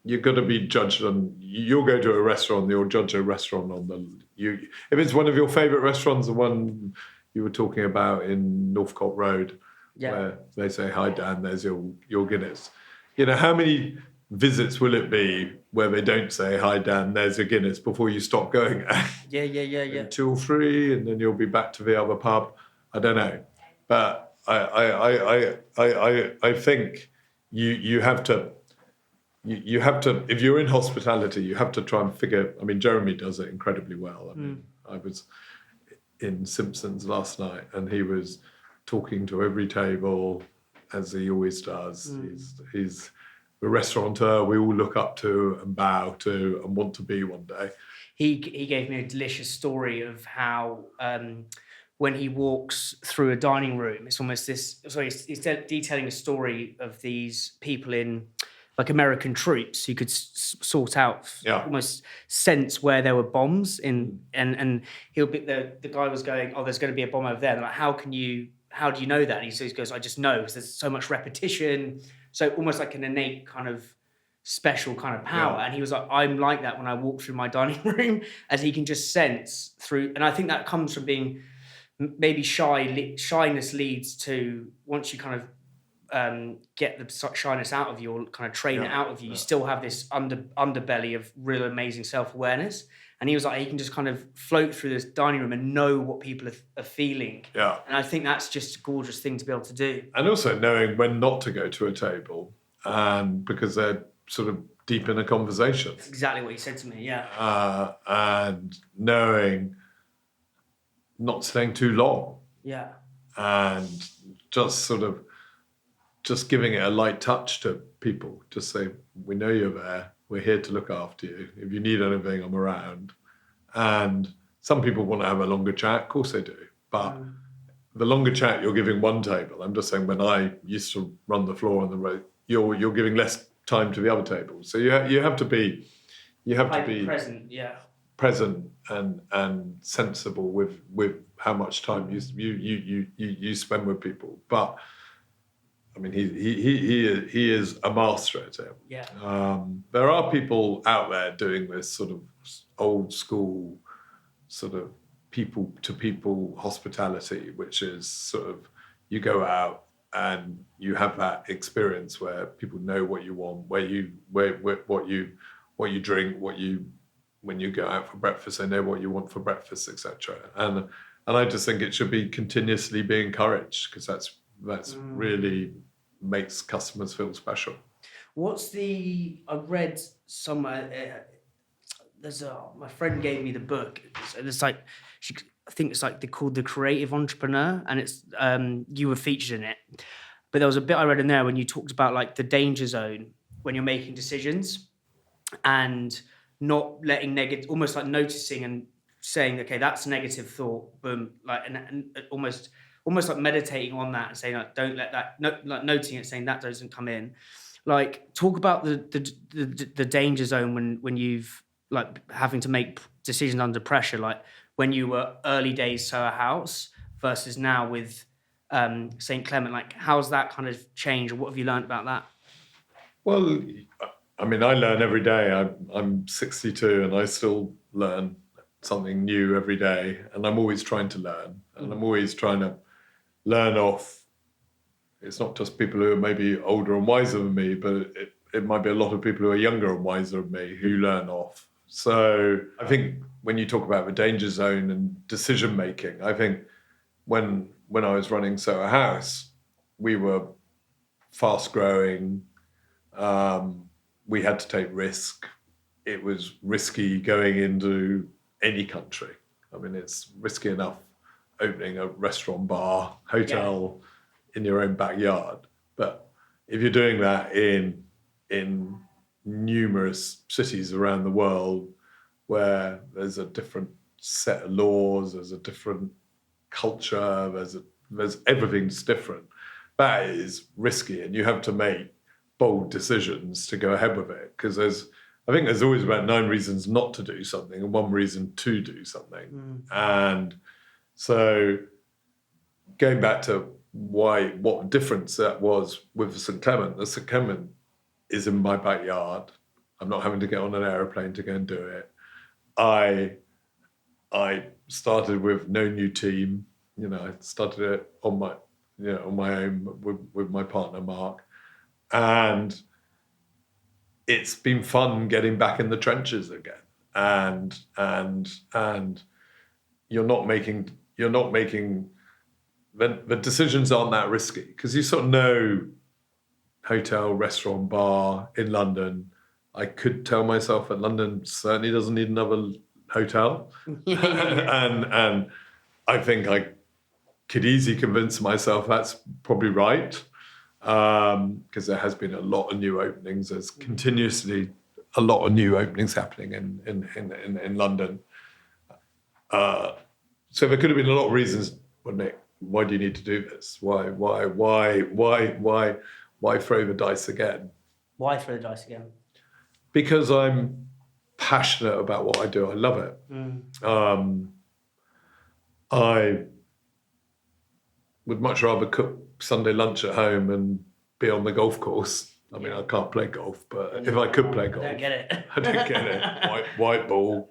You've got to be judged on. You'll go to a restaurant. You'll judge a restaurant on if it's one of your favourite restaurants, the one you were talking about in Northcote Road, where they say, "Hi Dan, there's your Guinness." How many visits will it be where they don't say, "Hi Dan, there's your Guinness," before you stop going? Yeah. 2 or 3, and then you'll be back to the other pub. I don't know, but I think you have to. You have to, if you're in hospitality, you have to try and figure. I mean, Jeremy does it incredibly well. I mean, I was in Simpsons last night, and he was talking to every table, as he always does. He's a restaurateur we all look up to and bow to and want to be one day. He gave me a delicious story of how when he walks through a dining room, it's almost this. Sorry, he's detailing a story of these people in, like, American troops who could sort out, almost sense where there were bombs in, and he'll be the guy was going, "Oh, there's going to be a bomb over there." And they're like, how do you know that? And he goes, "I just know, because there's so much repetition." So almost like an innate kind of special kind of power. And he was like, "I'm like that when I walk through my dining room," as he can just sense through. And I think that comes from being maybe shyness leads to, once you kind of get the shyness out of you, or kind of train it out of you, you still have this underbelly of real amazing self-awareness. And he was like, he can just kind of float through this dining room and know what people are feeling. Yeah. And I think that's just a gorgeous thing to be able to do. And also knowing when not to go to a table, because they're sort of deep in a conversation. That's exactly what he said to me, yeah. And knowing not staying too long. Yeah. And just giving it a light touch to people. Just say, "We know you're there. We're here to look after you. If you need anything, I'm around." And some people want to have a longer chat. Of course they do. But the longer chat you're giving one table, I'm just saying, when I used to run the floor on the road, you're giving less time to the other tables. So you have to be present, yeah. Present and sensible with how much time you spend with people. But I mean, he is a master at it. Yeah. There are people out there doing this sort of old school, sort of people to people hospitality, which is sort of, you go out and you have that experience where people know what you want, what you drink, when you go out for breakfast, they know what you want for breakfast, etc. And I just think it should be continuously be encouraged, because that's really makes customers feel special. I've read somewhere, my friend gave me the book, and it's like, I think it's like called The Creative Entrepreneur, and it's, you were featured in it. But there was a bit I read in there when you talked about like the danger zone when you're making decisions, and not letting almost like noticing and saying, okay, that's a negative thought, boom, like, and almost like meditating on that and saying, like, don't let that, like noting it, saying that doesn't come in. Like, talk about the danger zone when you've like having to make decisions under pressure, like when you were early days Soho House versus now with St. Clement. Like, how's that kind of changed, or what have you learned about that? Well, I mean, I learn every day. I'm 62 and I still learn something new every day, and I'm always trying to learn, and I'm always trying to learn off. It's not just people who are maybe older and wiser than me, but it might be a lot of people who are younger and wiser than me who learn off. So I think when you talk about the danger zone and decision making, I think when I was running Soho House, we were fast growing. We had to take risk. It was risky going into any country. I mean, it's risky enough opening a restaurant, bar, hotel in your own backyard. But if you're doing that in numerous cities around the world where there's a different set of laws, there's a different culture, there's everything's different, that is risky, and you have to make bold decisions to go ahead with it, because I think there's always about 9 reasons not to do something and 1 reason to do something. And so going back to what difference that was with St. Clement, the St. Clement is in my backyard. I'm not having to get on an aeroplane to go and do it. I started with no new team. I started it on my own with my partner Mark, and it's been fun getting back in the trenches again. And you're not making the decisions aren't that risky, because you sort of know hotel, restaurant, bar in London. I could tell myself that London certainly doesn't need another hotel. and I think I could easily convince myself that's probably right, because there has been a lot of new openings. There's continuously a lot of new openings happening in London. So there could have been a lot of reasons. Well, Nick, why do you need to do this? Why throw the dice again? Why throw the dice again? Because I'm passionate about what I do. I love it. I would much rather cook Sunday lunch at home and be on the golf course. I mean, I can't play golf, but if I could play golf, I don't get it. I don't get it. White ball.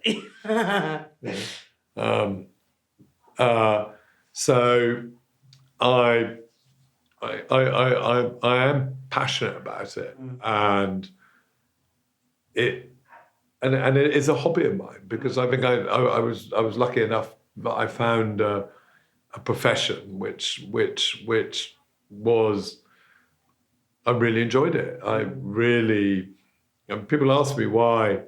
So I am passionate about it, and it is a hobby of mine, because I think I was lucky enough that I found a profession which was, I really enjoyed it. People ask me why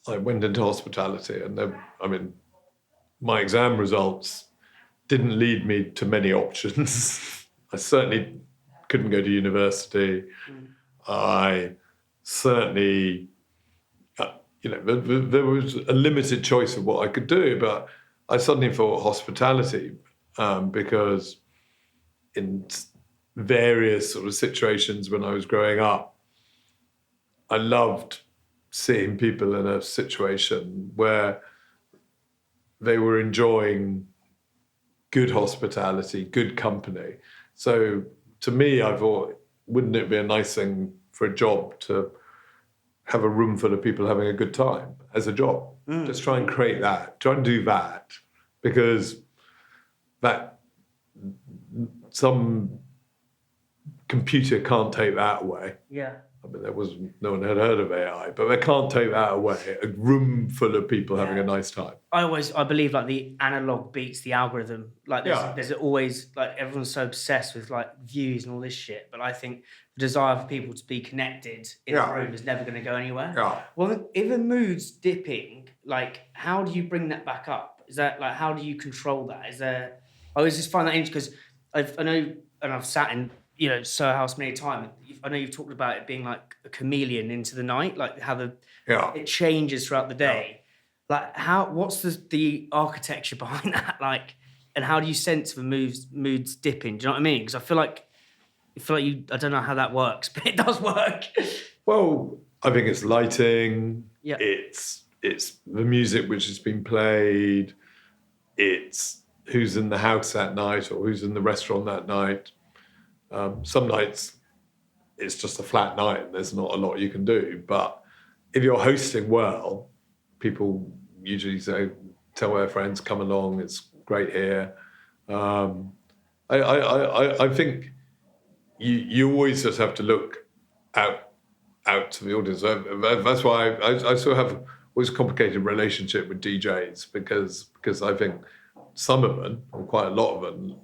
I went into hospitality, and my exam results didn't lead me to many options. I certainly couldn't go to university. I certainly, there was a limited choice of what I could do, but I suddenly thought hospitality, because in various sort of situations when I was growing up, I loved seeing people in a situation where they were enjoying good hospitality, good company. So to me, I thought, wouldn't it be a nice thing for a job to have a room full of people having a good time as a job? Just try and create that, try and do that, because that some computer can't take that away. Yeah. I mean, no one had heard of AI, but they can't take that away. A room full of people having a nice time. I believe like the analog beats the algorithm. Like there's always like everyone's so obsessed with like views and all this shit, but I think the desire for people to be connected in a room is never going to go anywhere. Yeah. Well, if a mood's dipping, like how do you bring that back up? Is that like how do you control that? Is there? I always just find that interesting because I know, and I've sat in Soho House many times. I know you've talked about it being like a chameleon into the night, like how it changes throughout the day. Like what's the architecture behind that? Like, and how do you sense if a mood's dipping? Do you know what I mean? Because I feel like I don't know how that works, but it does work. Well, I think it's lighting. Yeah. It's the music which has been played. It's who's in the house that night or who's in the restaurant that night. Some nights it's just a flat night and there's not a lot you can do. But if you're hosting well, people usually tell their friends, come along, it's great here. I think you always just have to look out to the audience. That's why I sort of have always a complicated relationship with DJs because I think some of them, or quite a lot of them,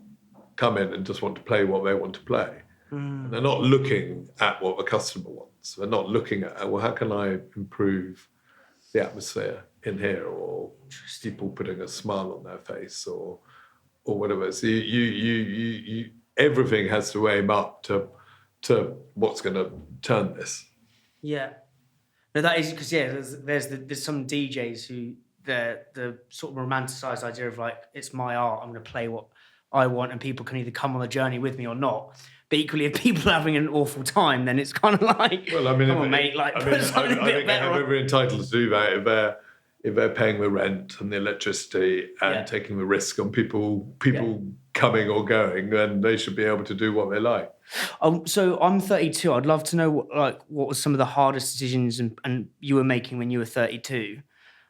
come in and just want to play what they want to play. And they're not looking at what the customer wants. They're not looking at, well, how can I improve the atmosphere in here, or people putting a smile on their face, or whatever. So you everything has to aim up to what's going to turn this. Yeah, no, that is because there's some DJs who the sort of romanticized idea of like it's my art, I'm going to play what I want, and people can either come on the journey with me or not. But equally, if people are having an awful time, then it's kind of like, well, I mean, come on, mate, like put something a bit better on. I think they're entitled to do that if they're paying the rent and the electricity and taking the risk on people coming or going, then they should be able to do what they like. So I'm 32. I'd love to know what were some of the hardest decisions and you were making when you were 32,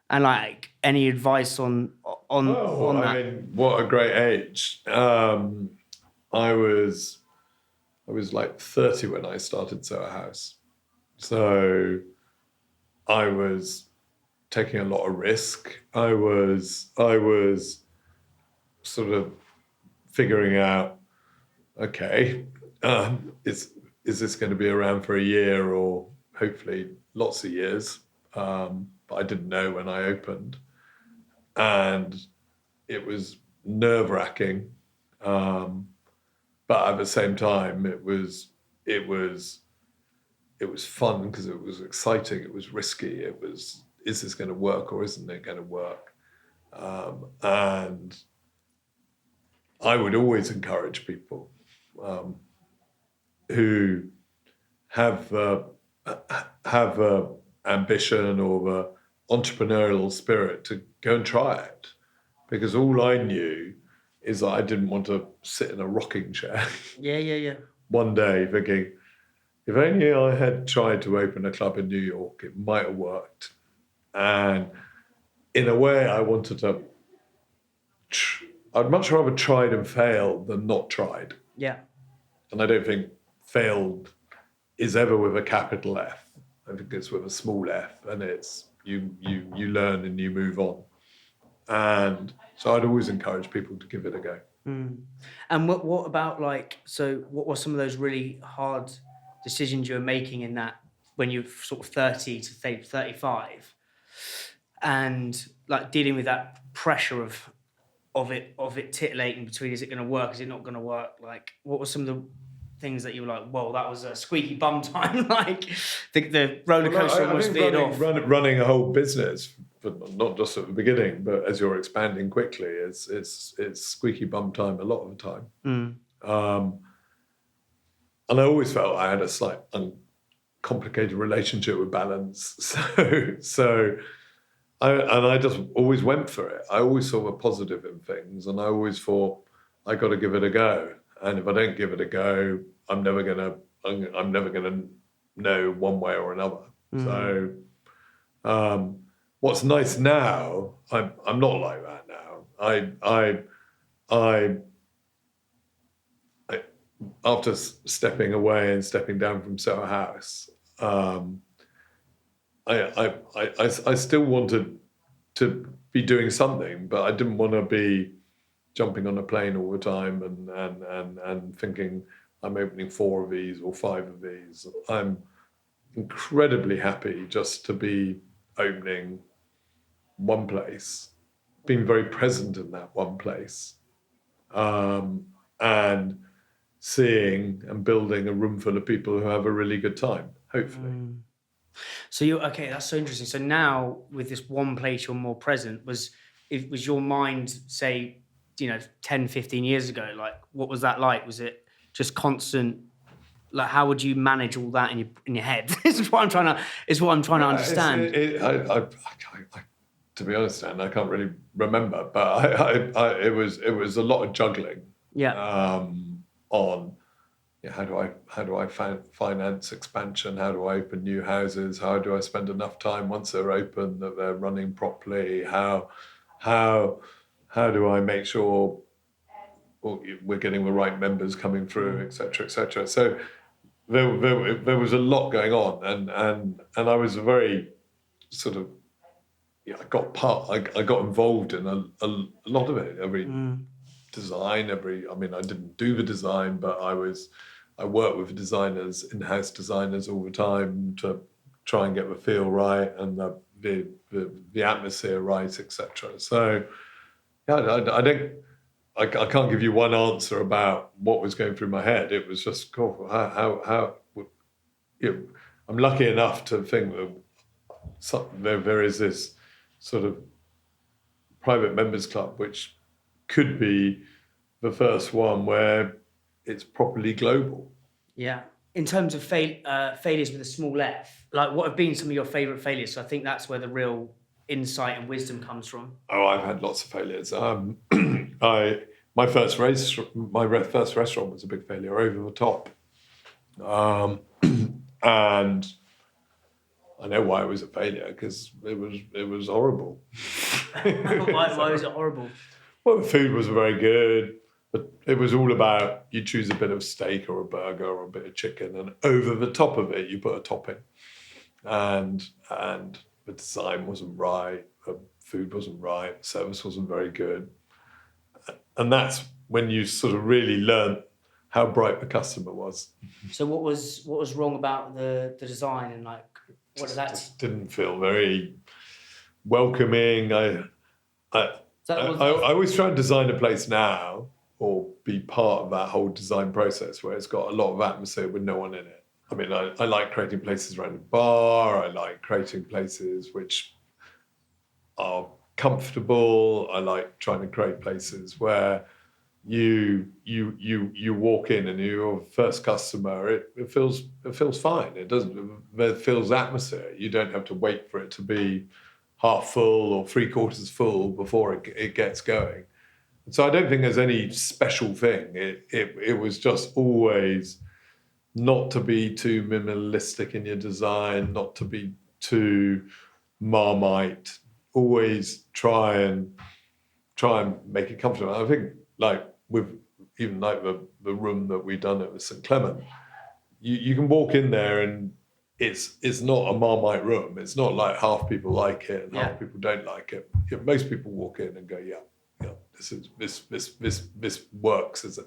and like any advice on that. I mean, what a great age. I was like 30 when I started Soho House, so I was taking a lot of risk. I was sort of figuring out, okay, is this going to be around for a year or hopefully lots of years? But I didn't know when I opened, and it was nerve-wracking. But at the same time, it was fun because it was exciting. It was risky. It was, is this going to work or isn't it going to work? And I would always encourage people who have the ambition or the entrepreneurial spirit to go and try it, because all I knew is that I didn't want to sit in a rocking chair. Yeah. One day thinking, if only I had tried to open a club in New York, it might have worked. And in a way, I wanted to, I'd much rather tried and failed than not tried. Yeah. And I don't think failed is ever with a capital F. I think it's with a small f, and it's you learn and you move on. And so I'd always encourage people to give it a go. And what about what were some of those really hard decisions you were making in that when you're sort of 30 to 35, and like dealing with that pressure of it titillating between, is it going to work, is it not going to work? Like, what were some of the things that you were like, whoa, that was a squeaky bum time? Like the roller coaster almost veered off. Running a whole business, but not just at the beginning, but as you're expanding quickly, it's squeaky bum time a lot of the time. And I always felt I had a slight complicated relationship with balance. So I just always went for it. I always saw the positive in things, and I always thought I got to give it a go. And if I don't give it a go, I'm never gonna know one way or another. So what's nice now, I'm not like that now. after stepping away and stepping down from Soho House, I still wanted to be doing something, but I didn't want to be jumping on a plane all the time and thinking I'm opening 4 of these or 5 of these. I'm incredibly happy just to be opening one place, being very present in that one place, and seeing and building a room full of people who have a really good time, hopefully. So okay, that's so interesting. So now with this one place you're more present, was your mind, say, 10, 15 years ago, like what was that like? Was it just constant, like how would you manage all that in your head? This is what I'm trying to understand. To be honest, Dan, I can't really remember, but it was a lot of juggling. Yeah. On how do I finance expansion? How do I open new houses? How do I spend enough time once they're open that they're running properly? How do I make sure we're getting the right members coming through, etc., etc. So there was a lot going on, and I was a very sort of I got involved in a lot of it. Every design, I didn't do the design, but I worked with designers, in-house designers all the time to try and get the feel right and the atmosphere right, etc. So yeah, I can't give you one answer about what was going through my head. It was just cool. I'm lucky enough to think that there is this sort of private members club, which could be the first one where it's properly global. Yeah. In terms of failures with a small f, like what have been some of your favourite failures? So I think that's where the real insight and wisdom comes from. Oh, I've had lots of failures. My first restaurant was a big failure, over the top, and I know why it was a failure, because it was horrible. Why was it horrible? Well, the food was very good, but it was all about you choose a bit of steak or a burger or a bit of chicken, and over the top of it you put a topping, and the design wasn't right, the food wasn't right, service wasn't very good, and that's when you sort of really learn how bright the customer was. So what was wrong about the design, and like what did that? Just didn't feel very welcoming. I always try and design a place now, or be part of that whole design process where it's got a lot of atmosphere with no one in it. I mean, I like creating places around a bar. I like creating places which are comfortable. I like trying to create places where you walk in and you're first customer. It feels fine. It feels atmosphere. You don't have to wait for it to be half full or 3/4 full before it gets going. So I don't think there's any special thing. It was just always not to be too minimalistic in your design, not to be too Marmite. Always try and make it comfortable. I think like with even like the room that we've done at St Clement, you can walk in there and it's not a Marmite room. It's not like half people like it and half people don't like it. Most people walk in and go, yeah, this works as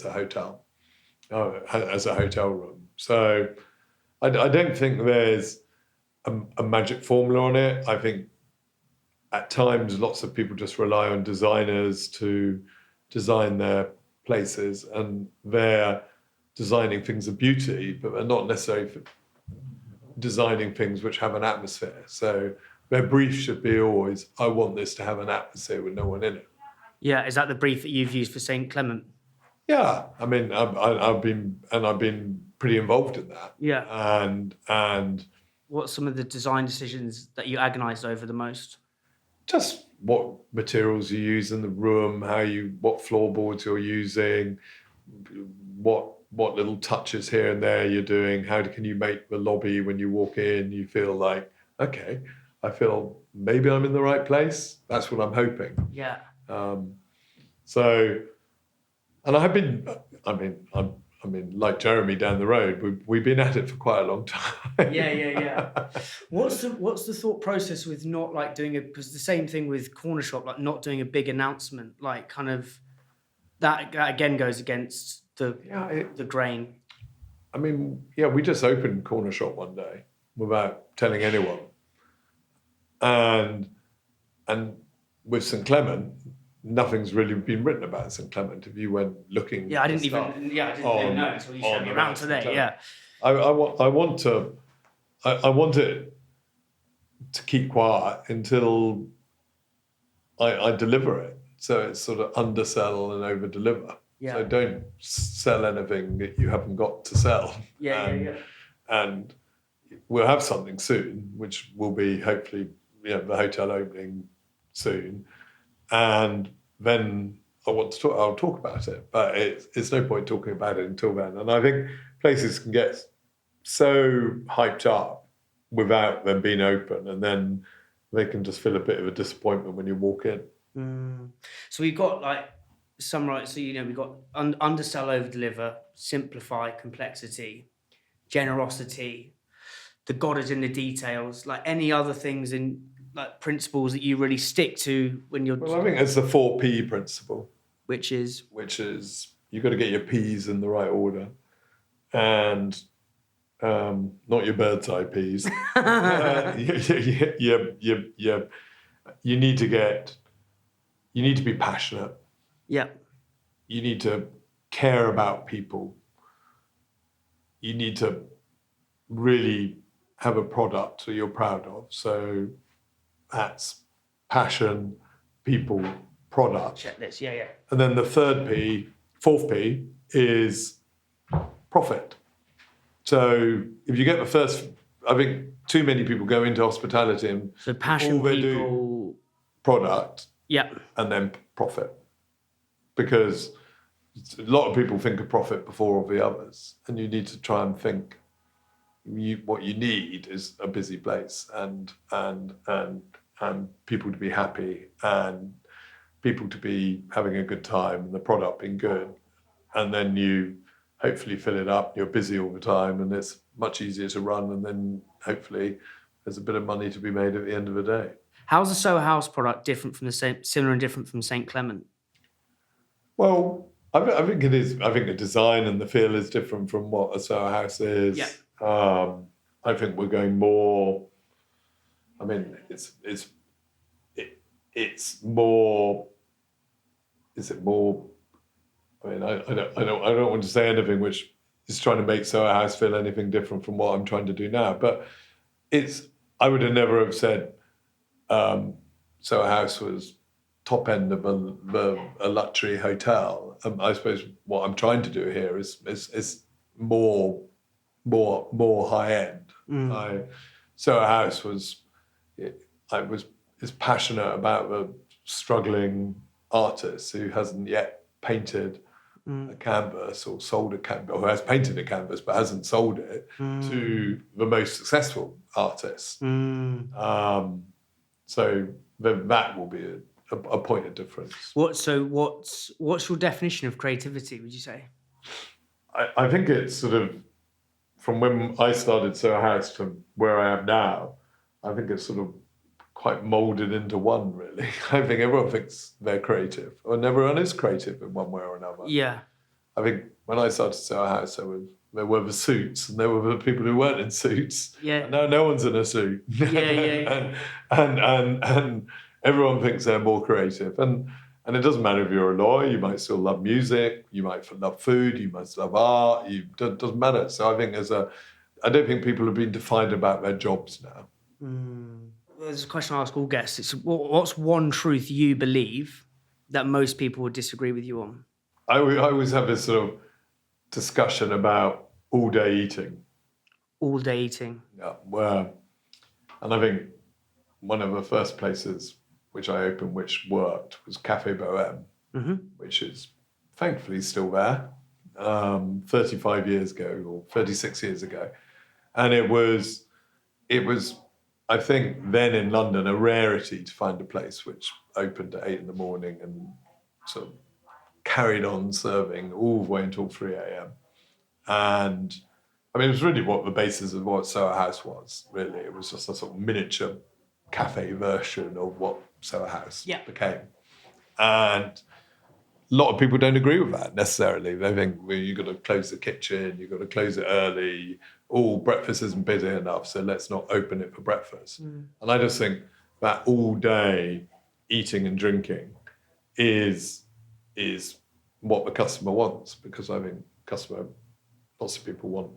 a hotel, as a hotel room. So I don't think there's a magic formula on it. I think at times lots of people just rely on designers to design their places, and they're designing things of beauty, but they're not necessarily designing things which have an atmosphere. So their brief should be always, I want this to have an atmosphere with no one in it. Yeah, is that the brief that you've used for St Clement? Yeah, I mean, I've been pretty involved in that. Yeah. And what's some of the design decisions that you agonised over the most? Just what materials you use in the room, what floorboards you're using, what little touches here and there you're doing. How can you make the lobby when you walk in, you feel like, okay, I feel maybe I'm in the right place. That's what I'm hoping. Yeah. And I've been I mean, like Jeremy down the road, we've been at it for quite a long time. Yeah. What's the thought process with not like doing it? Because the same thing with Corner Shop, like not doing a big announcement, like kind of that again goes against the grain. I mean, yeah, we just opened Corner Shop one day without telling anyone, and with St Clement, nothing's really been written about St Clement. If you went looking, I didn't even know until you showed me around today. Yeah, I want it to keep quiet until I deliver it. So it's sort of undersell and overdeliver. Yeah. So don't sell anything that you haven't got to sell. Yeah. And we'll have something soon, which will be hopefully the hotel opening soon. And then I'll talk about it. But it's no point talking about it until then. And I think places can get so hyped up without them being open, and then they can just feel a bit of a disappointment when you walk in. So we've got like summarize. So we've got undersell, overdeliver, simplify, complexity, generosity. The God is in the details. Like any other things in like principles that you really stick to when you're. Well, I think it's the 4P principle, which is you've got to get your P's in the right order, and not your bird's eye peas. You need to be passionate. Yeah. You need to care about people. You need to really have a product that you're proud of. So that's passion, people, product. Check this. Yeah. And then the fourth P is profit. So if you get the first, I think too many people go into hospitality and so passion, all they people, do product, yeah, and then profit, because a lot of people think of profit before all the others, and you need to try and think. What you need is a busy place and people to be happy and people to be having a good time and the product being good, and then you hopefully fill it up. You're busy all the time, and it's much easier to run. And then hopefully there's a bit of money to be made at the end of the day. How's the Soho House product different from similar and different from St Clement? Well, I think it is. I think the design and the feel is different from what a Soho House is. Yeah. I think we're going more. I mean, it's more. Is it more? I mean, I don't want to say anything which is trying to make Soho House feel anything different from what I'm trying to do now. But I would have never have said Soho House was top end of a luxury hotel. I suppose what I'm trying to do here is more high end. Soho House is passionate about the struggling artist who hasn't yet painted a canvas or sold a canvas, or who has painted a canvas but hasn't sold it to the most successful artists. So that will be a point of difference. What's your definition of creativity, would you say? I think it's sort of, from when I started Soho House to where I am now, I think it's sort of quite moulded into one, really. I think everyone thinks they're creative, and everyone is creative in one way or another. Yeah. I think when I started Soho House, there were the suits, and there were the people who weren't in suits. Yeah. And now no one's in a suit. Yeah. and everyone thinks they're more creative. And it doesn't matter if you're a lawyer, you might still love music, you might love food, you might love art, it doesn't matter. So I think I don't think people have been defined about their jobs now. There's a question I ask all guests. It's what's one truth you believe that most people would disagree with you on? I always have this sort of discussion about all-day eating. All-day eating. Yeah, and I think one of the first places which I opened which worked was Café Bohème, which is thankfully still there, 35 years ago or 36 years ago. And it was, I think, then in London, a rarity to find a place which opened at 8 in the morning and sort of carried on serving all the way until 3 a.m. And I mean, it was really what the basis of what Soho House was, really. It was just a sort of miniature cafe version of what Soho House became. And a lot of people don't agree with that necessarily. They think, well, you've got to close the kitchen, you've got to close it early, breakfast isn't busy enough, so let's not open it for breakfast. And I just think that all day eating and drinking is what the customer wants, because I think lots of people want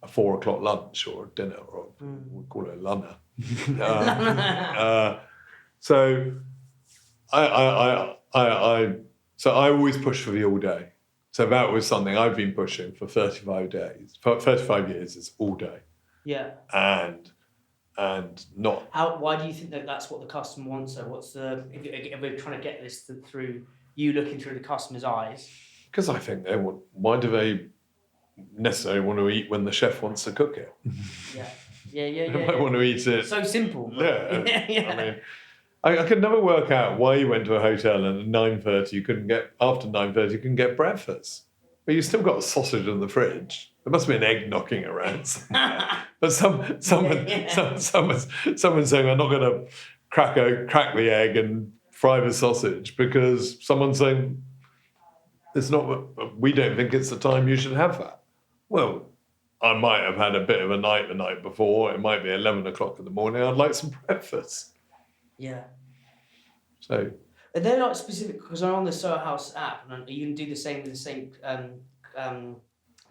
a 4 o'clock lunch or dinner, or we call it a lunner. So so I always push for the all day. So that was something I've been pushing for 35 years is all day. Yeah. And not. Why do you think that that's what the customer wants? So if we're trying to get this through you looking through the customer's eyes? Because I think why do they necessarily want to eat when the chef wants to cook it? Yeah. They might want to eat it. So simple. Yeah. I mean, I could never work out why you went to a hotel and at 9:30 after 9:30 you couldn't get breakfast. But you still got a sausage in the fridge. There must be an egg knocking around somewhere. But someone's saying, I'm not going to crack the egg and fry the sausage because someone's saying, we don't think it's the time you should have that. Well, I might have had a bit of a night the night before. It might be 11 o'clock in the morning. I'd like some breakfast. Yeah. So. Are there like specific, because I'm on the Soho House app, and you can do the same with the same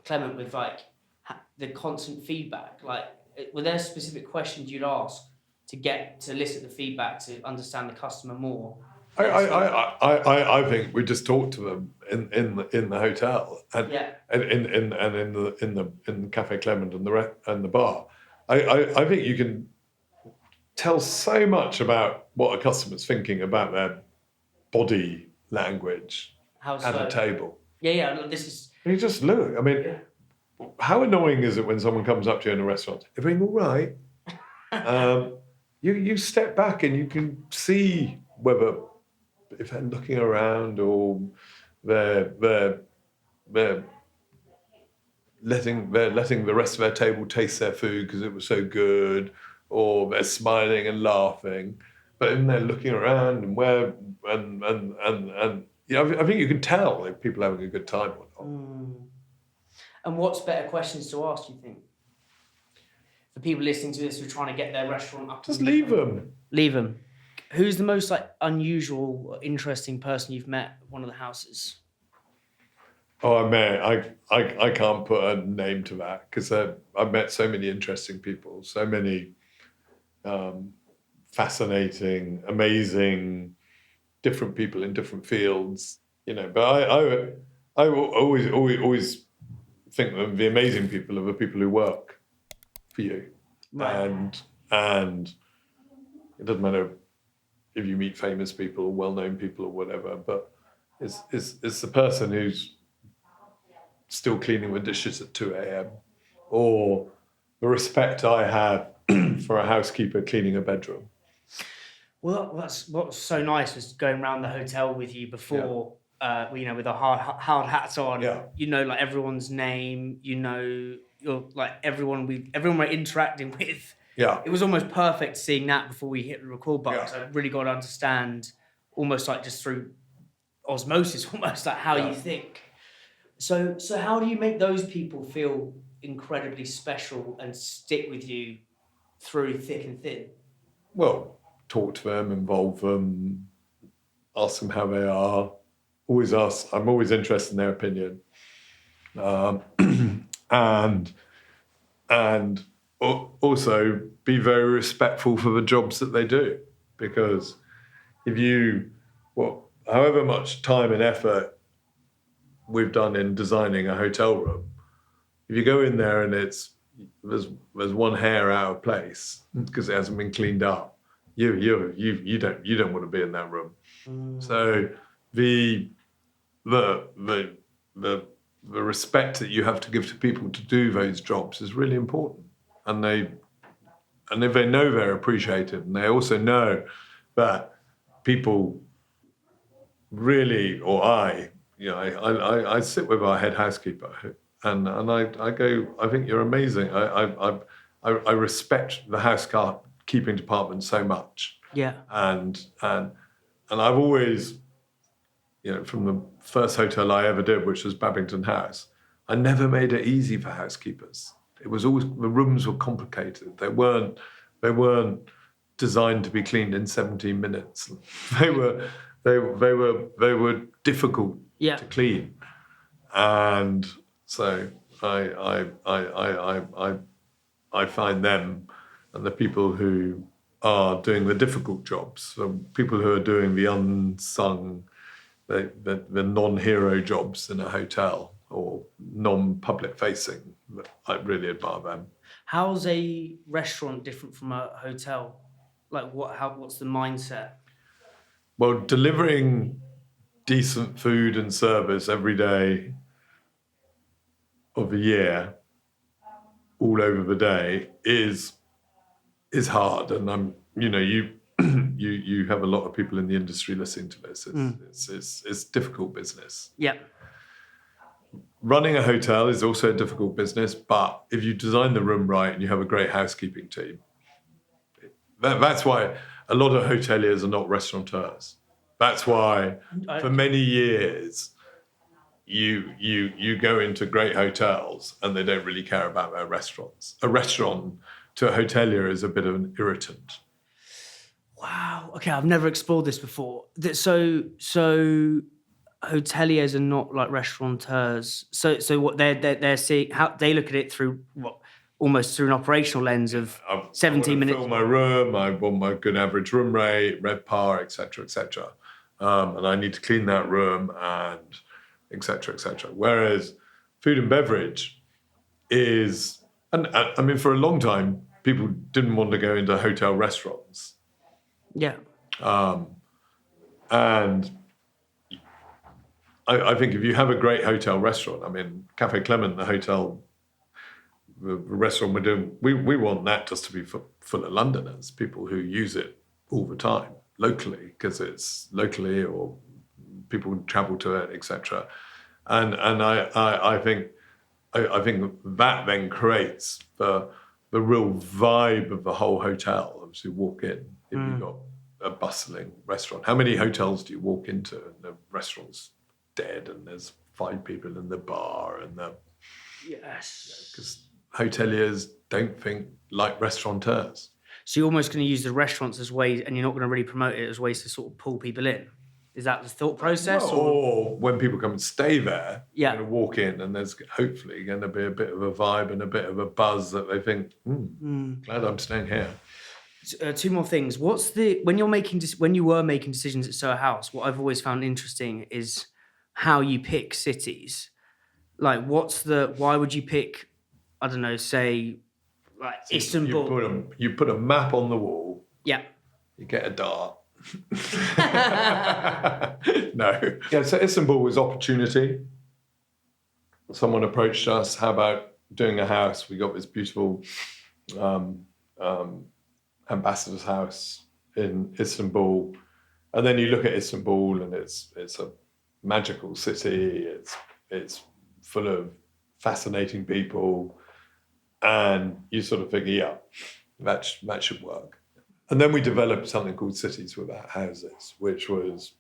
Clement with like the constant feedback. Like, were there specific questions you'd ask to elicit the feedback to understand the customer more? I think we just talked to them in the hotel and in the Cafe Clement and the bar. I think you can tell so much about what a customer's thinking about their body language at a table. Yeah. This is. You just look. I mean, how annoying is it when someone comes up to you in a restaurant? Everything all right? You step back and you can see whether if they're looking around or they're letting the rest of their table taste their food because it was so good, or they're smiling and laughing. But then they're looking around and I think you can tell if people are having a good time or not. And what's better questions to ask, do you think? For people listening to this who are trying to get their restaurant up. Just leave them. Leave them. Who's the most unusual or interesting person you've met at one of the houses? Oh, I can't put a name to that because I've met so many interesting people, so many fascinating, amazing, different people in different fields, But I always think that the amazing people are the people who work for you, right. And it doesn't matter if you meet famous people or well-known people or whatever, but it's the person who's still cleaning the dishes at 2 a.m. or the respect I have for a housekeeper cleaning a bedroom. Well, that's what's so nice was going around the hotel with you before, with our hard hats on. Yeah. Like everyone's name. You're like everyone we're interacting with. Yeah. It was almost perfect seeing that before we hit the record button. Yeah. So I really got to understand, almost like just through osmosis, almost like how you think. So how do you make those people feel incredibly special and stick with you through thick and thin? Well, talk to them, involve them, ask them how they are. I'm always interested in their opinion. And also be very respectful for the jobs that they do. Because however much time and effort we've done in designing a hotel room, if you go in there and there's one hair out of place because it hasn't been cleaned up, you don't want to be in that room. So the respect that you have to give to people to do those jobs is really important, and if they know they're appreciated, and they also know that people really, or I sit with our head housekeeper, and I go, I think you're amazing. I respect the housekeeping department so much. Yeah. And I've always, from the first hotel I ever did, which was Babington House, I never made it easy for housekeepers. It was always, the rooms were complicated. They weren't designed to be cleaned in 17 minutes. They were difficult to clean. And so I find them and the people who are doing the difficult jobs, so people who are doing the unsung, the non-hero jobs in a hotel or non-public facing, I really admire them. How's a restaurant different from a hotel? Like what's the mindset? Well, delivering decent food and service every day of the year, all over the day, is hard. And you have a lot of people in the industry listening to this. It's difficult business. Yeah. Running a hotel is also a difficult business, but if you design the room right and you have a great housekeeping team, that's why a lot of hoteliers are not restaurateurs. That's why for many years you go into great hotels and they don't really care about their restaurants. A restaurant to a hotelier is a bit of an irritant. Wow. Okay, I've never explored this before. So hoteliers are not like restaurateurs. So what they're seeing, how they look at it through what, almost through an operational lens of 17 minutes. I fill my room. I want my good average room rate, RevPAR, etc., etc. And I need to clean that room and etc., etc. Whereas food and beverage is, and I mean, for a long time, people didn't want to go into hotel restaurants. Yeah. And I think if you have a great hotel restaurant, I mean, Cafe Clement, the restaurant we're doing, we want that just to be full of Londoners, people who use it all the time, locally, because it's locally or people travel to it, etc. And I think that then creates the real vibe of the whole hotel as you walk in. If you've got a bustling restaurant, how many hotels do you walk into and the restaurant's dead and there's 5 people in the bar and because hoteliers don't think like restaurateurs. So you're almost going to use the restaurants as ways, and you're not going to really promote it as ways to sort of pull people in. Is that the thought process? Or when people come and stay there, Yeah. you're going to walk in and there's hopefully going to be a bit of a vibe and a bit of a buzz that they think, glad I'm staying here. 2 more things. When you were making decisions at Soho House, what I've always found interesting is how you pick cities. Like, why would you pick, I don't know, say, like Istanbul? You put a map on the wall. Yeah. You get a dart. No. Yeah, so Istanbul was opportunity. Someone approached us, how about doing a house? We got this beautiful ambassador's house in Istanbul. And then you look at Istanbul and it's a magical city. It's full of fascinating people. And you sort of figure, that should work. And then we developed something called Cities Without Houses, which was,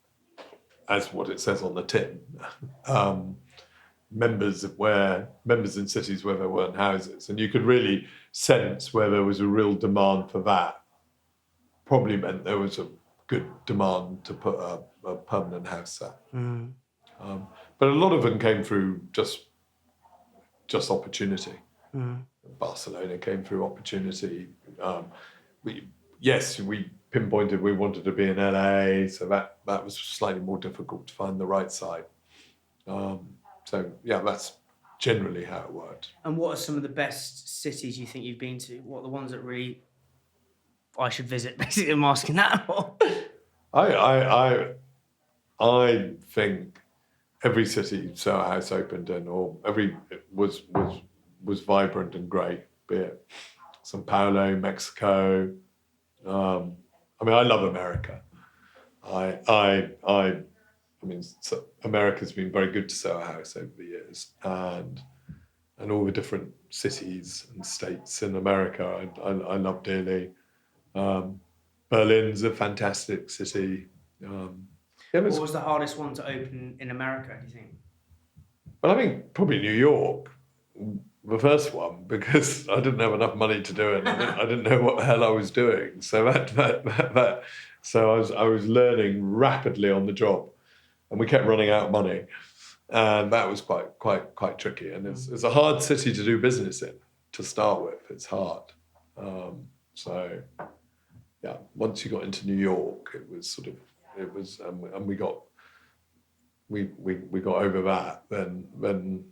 as what it says on the tin, members in cities where there weren't houses. And you could really sense where there was a real demand for that. Probably meant there was a good demand to put a permanent house there. But a lot of them came through just opportunity. Barcelona came through opportunity. We pinpointed we wanted to be in LA, so that was slightly more difficult to find the right site. That's generally how it worked. And what are some of the best cities you think you've been to? What are the ones that really I should visit? Basically, I'm asking that. I think every city Soho House opened in, or every was vibrant and great. Be it São Paulo, Mexico. I love America. America's been very good to Soho House over the years, and and all the different cities and states in America, I love dearly. Berlin's a fantastic city. What was the hardest one to open in America, do you think? Well, I think probably New York, the first one, because I didn't have enough money to do it. I didn't know what the hell I was doing. So I was learning rapidly on the job, and we kept running out of money, and that was quite tricky. And it's a hard city to do business in to start with. It's hard. Yeah, once you got into New York, and we got over that. Then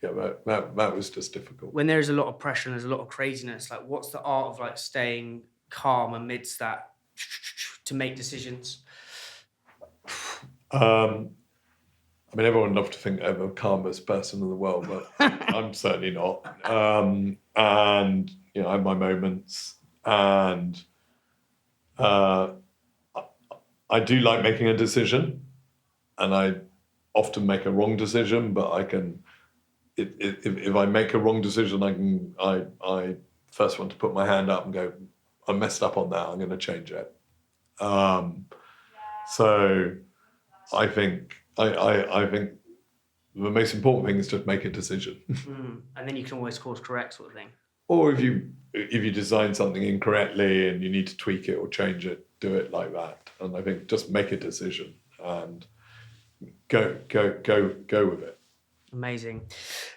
yeah, that was just difficult. When there's a lot of pressure and there's a lot of craziness, like what's the art of like staying calm amidst that to make decisions? I mean, everyone loves to think they're the calmest person in the world, but I'm certainly not. And you know, I have my moments, and I do like making a decision, and I often make a wrong decision, but I can. If I make a wrong decision, I first want to put my hand up and go, I messed up on that. I'm going to change it. So I think the most important thing is to make a decision. And then you can always course correct, sort of thing. Or if you design something incorrectly and you need to tweak it or change it, do it like that. And I think just make a decision and go with it. Amazing.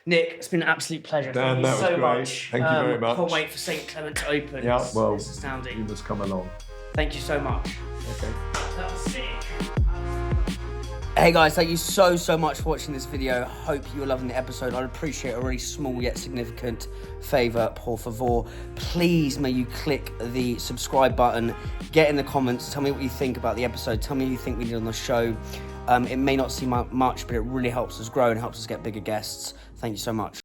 Nick, it's been an absolute pleasure. Dan, Thank you that was so great. much. Thank you very much. Can't wait for St. Clement to open. Yeah, well, it's astounding. you must come along. Thank you so much. Okay. That was sick. Hey guys, thank you so much for watching this video. Hope you were loving the episode. I'd appreciate a really small yet significant favor, por favor. Please, may you click the subscribe button, get in the comments, tell me what you think about the episode, tell me what you think we did on the show. It may not seem much, but it really helps us grow and helps us get bigger guests. Thank you so much.